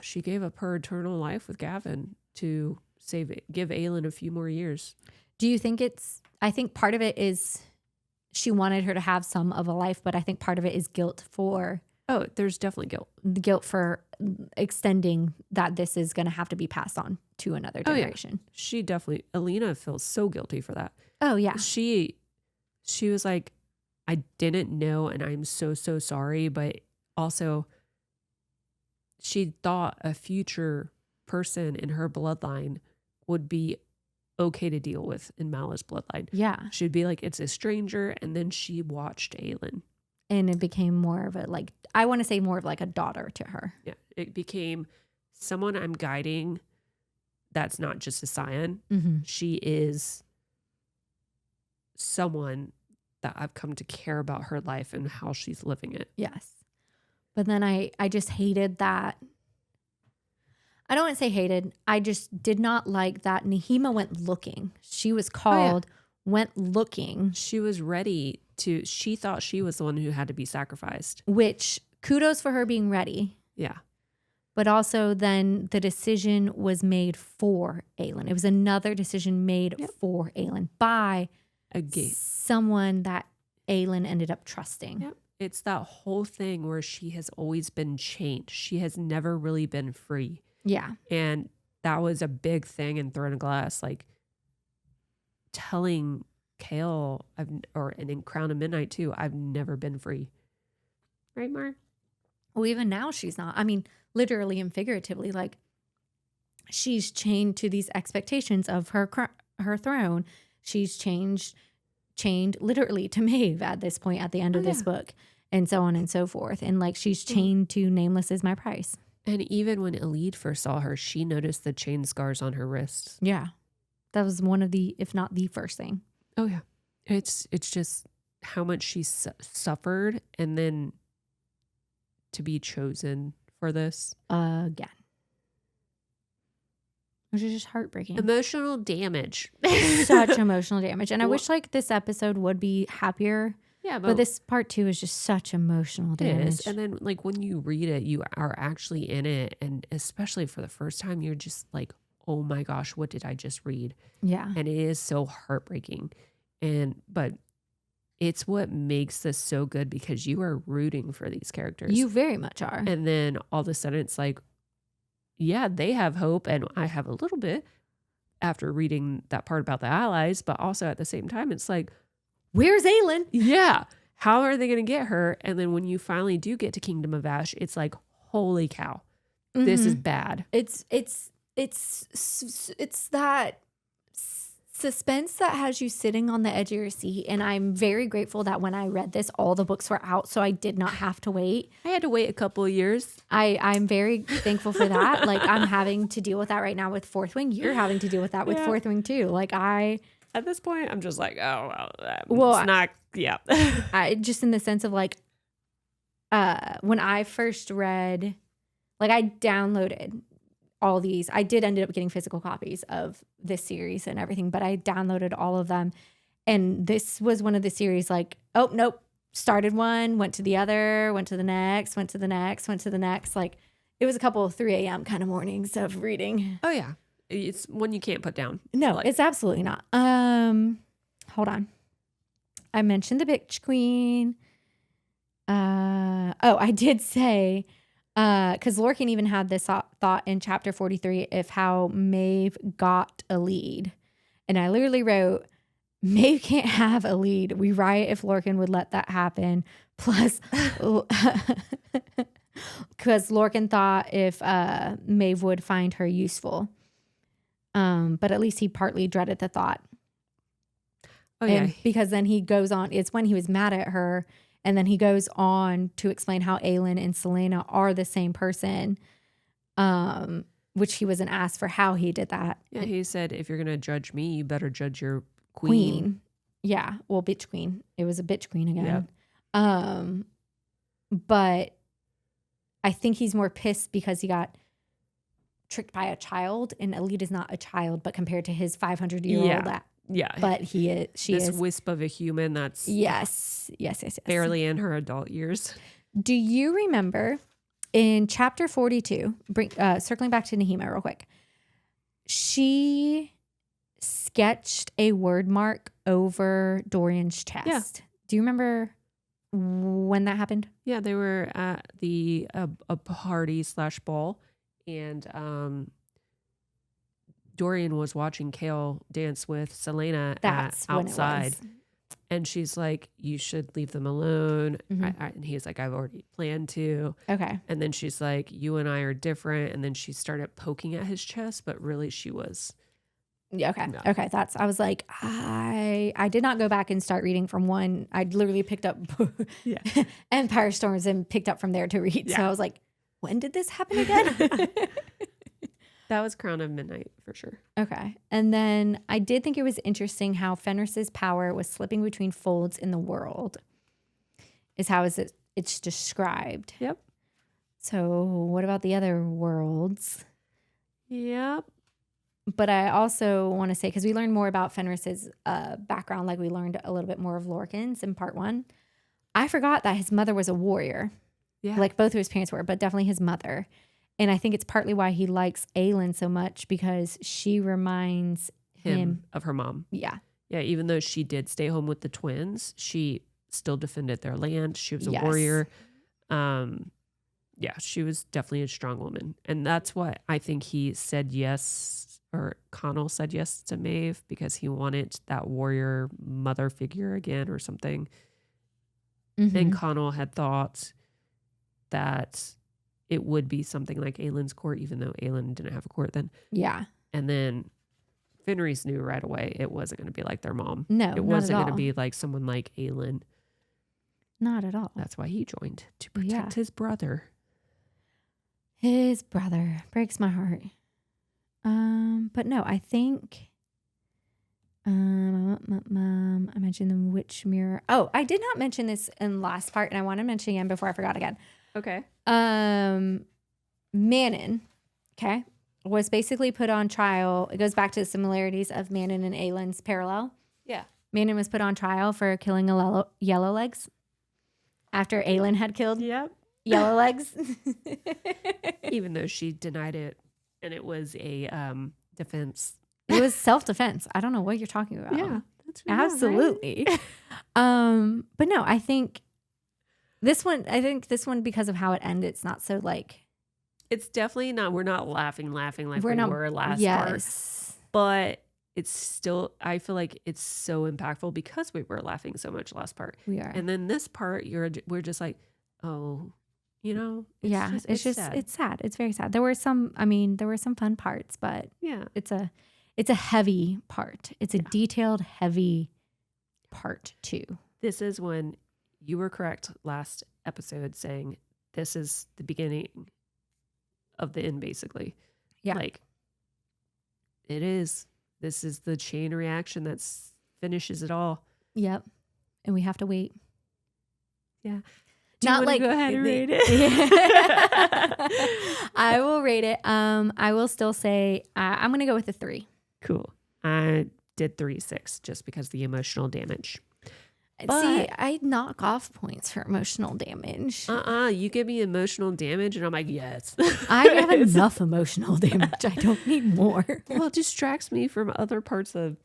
[SPEAKER 3] she gave up her eternal life with Gavin to give Aelin a few more years.
[SPEAKER 2] Do you think I think part of it is she wanted her to have some of a life, but I think part of it is guilt for.
[SPEAKER 3] Oh, there's definitely guilt.
[SPEAKER 2] The guilt for extending that this is going to have to be passed on to another generation.
[SPEAKER 3] Oh, yeah. She definitely, Alina feels so guilty for that.
[SPEAKER 2] Oh, yeah.
[SPEAKER 3] She was like, I didn't know, and I'm so, so sorry. But also, she thought a future person in her bloodline would be okay to deal with in Mala's bloodline.
[SPEAKER 2] Yeah.
[SPEAKER 3] She'd be like, it's a stranger. And then she watched Aelin.
[SPEAKER 2] And it became more of a, like, I want to say more of like a daughter to her.
[SPEAKER 3] Yeah. It became someone I'm guiding that's not just a scion. She is someone that I've come to care about her life and how she's living it.
[SPEAKER 2] Yes. But then I just hated that. I don't want to say hated. I just did not like that Nehema went looking. She was called, went looking.
[SPEAKER 3] She was ready to, she thought she was the one who had to be sacrificed.
[SPEAKER 2] Which, kudos for her being ready.
[SPEAKER 3] Yeah.
[SPEAKER 2] But also then the decision was made for Aelin. It was another decision made for Aelin by someone that Aelin ended up trusting.
[SPEAKER 3] Yep. It's that whole thing where she has always been chained. She has never really been free.
[SPEAKER 2] Yeah.
[SPEAKER 3] And that was a big thing in Throne of Glass, like telling Kale, and in Crown of Midnight too, I've never been free. Right, Mar?
[SPEAKER 2] Well, even now she's not. I mean, literally and figuratively, like she's chained to these expectations of her throne. She's chained literally to Maeve at this point, at the end of this book, and so on and so forth. And like she's chained to Nameless is my price.
[SPEAKER 3] And even when Elide first saw her, she noticed the chain scars on her wrists.
[SPEAKER 2] Yeah. That was one of the, if not the first thing.
[SPEAKER 3] Oh, yeah. It's just how much she suffered, and then to be chosen for this.
[SPEAKER 2] Again. Which is just heartbreaking.
[SPEAKER 3] Emotional damage.
[SPEAKER 2] Such emotional damage. And I wish like this episode would be happier.
[SPEAKER 3] Yeah,
[SPEAKER 2] but this part 2 is just such emotional damage.
[SPEAKER 3] It is. And then like when you read it, you are actually in it. And especially for the first time, you're just like, oh my gosh, what did I just read?
[SPEAKER 2] Yeah.
[SPEAKER 3] And it is so heartbreaking. But it's what makes this so good, because you are rooting for these characters.
[SPEAKER 2] You very much are.
[SPEAKER 3] And then all of a sudden it's like, yeah, they have hope. And I have a little bit after reading that part about the allies, but also at the same time, it's like,
[SPEAKER 2] where's Aelin?
[SPEAKER 3] Yeah. How are they going to get her? And then when you finally do get to Kingdom of Ash, it's like, holy cow, this is bad.
[SPEAKER 2] It's that suspense that has you sitting on the edge of your seat. And I'm very grateful that when I read this, all the books were out, so I did not have to wait.
[SPEAKER 3] I had to wait a couple of years.
[SPEAKER 2] I'm very thankful for that. Like, I'm having to deal with that right now with Fourth Wing. You're having to deal with that with Fourth Wing too. Like,
[SPEAKER 3] At this point, I'm just like, oh,
[SPEAKER 2] Well,
[SPEAKER 3] it's not, yeah.
[SPEAKER 2] I just in the sense of like, when I first read, like, I downloaded all these. I did end up getting physical copies of this series and everything, but I downloaded all of them. And this was one of the series like, oh, nope. Started one, went to the other, went to the next, went to the next, went to the next. Like, it was a couple of 3 a.m. kind of mornings of reading.
[SPEAKER 3] Oh, yeah. It's one you can't put down.
[SPEAKER 2] No,
[SPEAKER 3] Like,
[SPEAKER 2] it's absolutely not. Hold on. I mentioned the Bitch Queen. I did say, because Lorcan even had this thought in chapter 43 of how Maeve got a lead. And I literally wrote, Maeve can't have a lead. We riot if Lorcan would let that happen. Plus, because Lorcan thought if Maeve would find her useful. But at least he partly dreaded the thought.
[SPEAKER 3] Oh,
[SPEAKER 2] And
[SPEAKER 3] yeah.
[SPEAKER 2] because then he goes on, it's when he was mad at her. And then he goes on to explain how Aelin and Selena are the same person, which he wasn't asked for how he did that.
[SPEAKER 3] Yeah, he said, if you're going to judge me, you better judge your queen.
[SPEAKER 2] Yeah. Well, bitch queen. It was a bitch queen again. But I think he's more pissed because he got tricked by a child, and Elite is not a child, but compared to his 500-year-old,
[SPEAKER 3] Yeah.
[SPEAKER 2] but she
[SPEAKER 3] this
[SPEAKER 2] is.
[SPEAKER 3] wisp of a human that's
[SPEAKER 2] Yes.
[SPEAKER 3] barely in her adult years.
[SPEAKER 2] Do you remember in chapter 42, circling back to Nahima real quick, she sketched a word mark over Dorian's chest.
[SPEAKER 3] Yeah.
[SPEAKER 2] Do you remember when that happened?
[SPEAKER 3] Yeah, they were at a party / ball, and Dorian was watching Kale dance with Selena
[SPEAKER 2] That's when it
[SPEAKER 3] outside.
[SPEAKER 2] was.
[SPEAKER 3] And she's like, you should leave them alone.
[SPEAKER 2] Mhm.
[SPEAKER 3] And he's like, I've already planned to.
[SPEAKER 2] Okay.
[SPEAKER 3] And then she's like, you and I are different. And then she started poking at his chest, but really she was.
[SPEAKER 2] Yeah. Okay.
[SPEAKER 3] No.
[SPEAKER 2] Okay. I was like, I did not go back and start reading from one. I literally picked up Empire Storms and picked up from there to read. So
[SPEAKER 3] Yeah.
[SPEAKER 2] I was like, when did this happen again?
[SPEAKER 3] That was Crown of Midnight for sure.
[SPEAKER 2] Okay. And then I did think it was interesting how Fenris's power was slipping between folds in the world, is how it's described.
[SPEAKER 3] Yep.
[SPEAKER 2] So what about the other worlds?
[SPEAKER 3] Yep.
[SPEAKER 2] But I also want to say, because we learned more about Fenris's background, like we learned a little bit more of Lorcan's in part 1. I forgot that his mother was a warrior.
[SPEAKER 3] Yeah.
[SPEAKER 2] Like both of his parents were, but definitely his mother. And I think it's partly why he likes Aelin so much, because she reminds him.
[SPEAKER 3] Of her mom.
[SPEAKER 2] Yeah.
[SPEAKER 3] Yeah. Even though she did stay home with the twins, she still defended their land. She was a
[SPEAKER 2] Yes.
[SPEAKER 3] warrior. Yeah, she was definitely a strong woman. And that's what I think he said yes, or Connell said yes to Maeve, because he wanted that warrior mother figure again or something.
[SPEAKER 2] Mhm.
[SPEAKER 3] And Connell had thought that it would be something like Aelin's court, even though Aelin didn't have a court then.
[SPEAKER 2] Yeah.
[SPEAKER 3] And then Fenris knew right away it wasn't going to be like their mom.
[SPEAKER 2] No,
[SPEAKER 3] It
[SPEAKER 2] not
[SPEAKER 3] wasn't
[SPEAKER 2] at
[SPEAKER 3] going to
[SPEAKER 2] all.
[SPEAKER 3] be like someone like Aelin.
[SPEAKER 2] Not at all.
[SPEAKER 3] That's why he joined, to
[SPEAKER 2] Yeah.
[SPEAKER 3] protect his brother.
[SPEAKER 2] His brother breaks my heart. But no, I think I mentioned the witch mirror. Oh, I did not mention this in last part, and I want to mention again before I forgot again.
[SPEAKER 3] Okay.
[SPEAKER 2] Manon, okay, was basically put on trial. It goes back to the similarities of Manon and Aelin's parallel.
[SPEAKER 3] Yeah.
[SPEAKER 2] Manon was put on trial for killing Yellow Legs after Aelin had killed
[SPEAKER 3] Yep.
[SPEAKER 2] Yellow Legs.
[SPEAKER 3] Even though she denied it, and it was a defense.
[SPEAKER 2] It was self-defense. I don't know what you're talking about.
[SPEAKER 3] That's
[SPEAKER 2] Absolutely. But no, I think this one, because of how it ended, it's not so like.
[SPEAKER 3] It's definitely not. We're not laughing like we were last part.
[SPEAKER 2] Yes.
[SPEAKER 3] But it's still. I feel like it's so impactful because we were laughing so much last part.
[SPEAKER 2] We are.
[SPEAKER 3] And then this part, we're just like, oh,
[SPEAKER 2] It's sad. It's very sad. There were some fun parts, but
[SPEAKER 3] yeah,
[SPEAKER 2] it's a It's a heavy part. It's a detailed, heavy part 2.
[SPEAKER 3] This is when you were correct last episode saying this is the beginning of the end, basically.
[SPEAKER 2] Yeah.
[SPEAKER 3] Like, it is. This is the chain reaction that finishes it all.
[SPEAKER 2] Yep. And we have to wait.
[SPEAKER 3] Yeah.
[SPEAKER 2] Not like
[SPEAKER 3] go ahead and rate it.
[SPEAKER 2] I will rate it. I will still say I'm going to go with a 3.
[SPEAKER 3] Cool. I did 3.6 just because the emotional damage. But,
[SPEAKER 2] see, I knock off points for emotional damage.
[SPEAKER 3] You give me emotional damage and I'm like, yes.
[SPEAKER 2] I have enough emotional damage. I don't need more.
[SPEAKER 3] Well, it distracts me from other parts of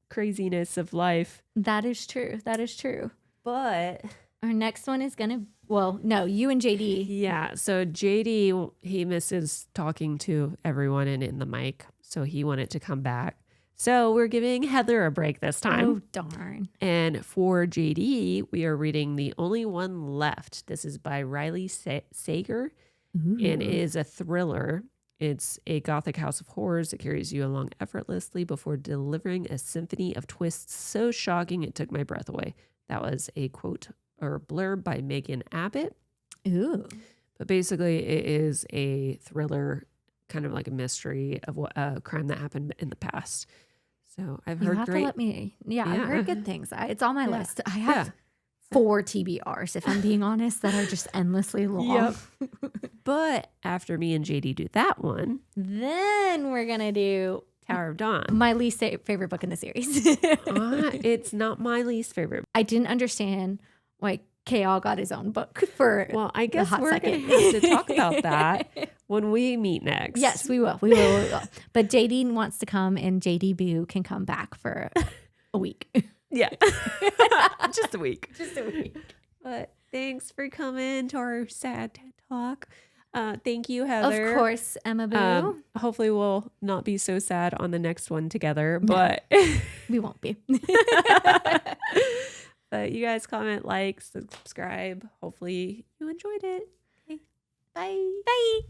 [SPEAKER 3] craziness of life.
[SPEAKER 2] That is true. That is true.
[SPEAKER 3] But
[SPEAKER 2] our next one is no, you and JD.
[SPEAKER 3] Yeah. So JD, he misses talking to everyone and in the mic. So he wanted to come back. So we're giving Heather a break this time.
[SPEAKER 2] Oh, darn.
[SPEAKER 3] And for JD, we are reading The Only One Left. This is by Riley Sager.
[SPEAKER 2] Ooh.
[SPEAKER 3] And it is a thriller. It's a gothic house of horrors that carries you along effortlessly before delivering a symphony of twists so shocking it took my breath away. That was a quote or blurb by Megan Abbott.
[SPEAKER 2] Ooh.
[SPEAKER 3] But basically, it is a thriller, kind of like a mystery of a crime that happened in the past. So I've heard
[SPEAKER 2] have
[SPEAKER 3] great.
[SPEAKER 2] to let me. Yeah, I've heard good things. It's on my list. I
[SPEAKER 3] Yeah.
[SPEAKER 2] have 4 TBRs, if I'm being honest, that are just endlessly long.
[SPEAKER 3] Yep. But after me and JD do that one,
[SPEAKER 2] Then we're gonna do
[SPEAKER 3] Tower of Dawn.
[SPEAKER 2] my least favorite book in the series.
[SPEAKER 3] It's not my least favorite.
[SPEAKER 2] I didn't understand why K.L. got his own book for.
[SPEAKER 3] Well, I guess
[SPEAKER 2] hot
[SPEAKER 3] we're
[SPEAKER 2] second.
[SPEAKER 3] going to have to talk about that when we meet next.
[SPEAKER 2] Yes, we will. We will. But JD wants to come, and JD Boo can come back for a week.
[SPEAKER 3] Yeah. Just a week.
[SPEAKER 2] Just a week.
[SPEAKER 3] But thanks for coming to our sad TED Talk. Thank you, Heather.
[SPEAKER 2] Of course, Emma Boo.
[SPEAKER 3] Hopefully we'll not be so sad on the next one together, but
[SPEAKER 2] We won't be.
[SPEAKER 3] but you guys comment, like, subscribe. Hopefully you enjoyed it. Okay. Bye.
[SPEAKER 2] Bye.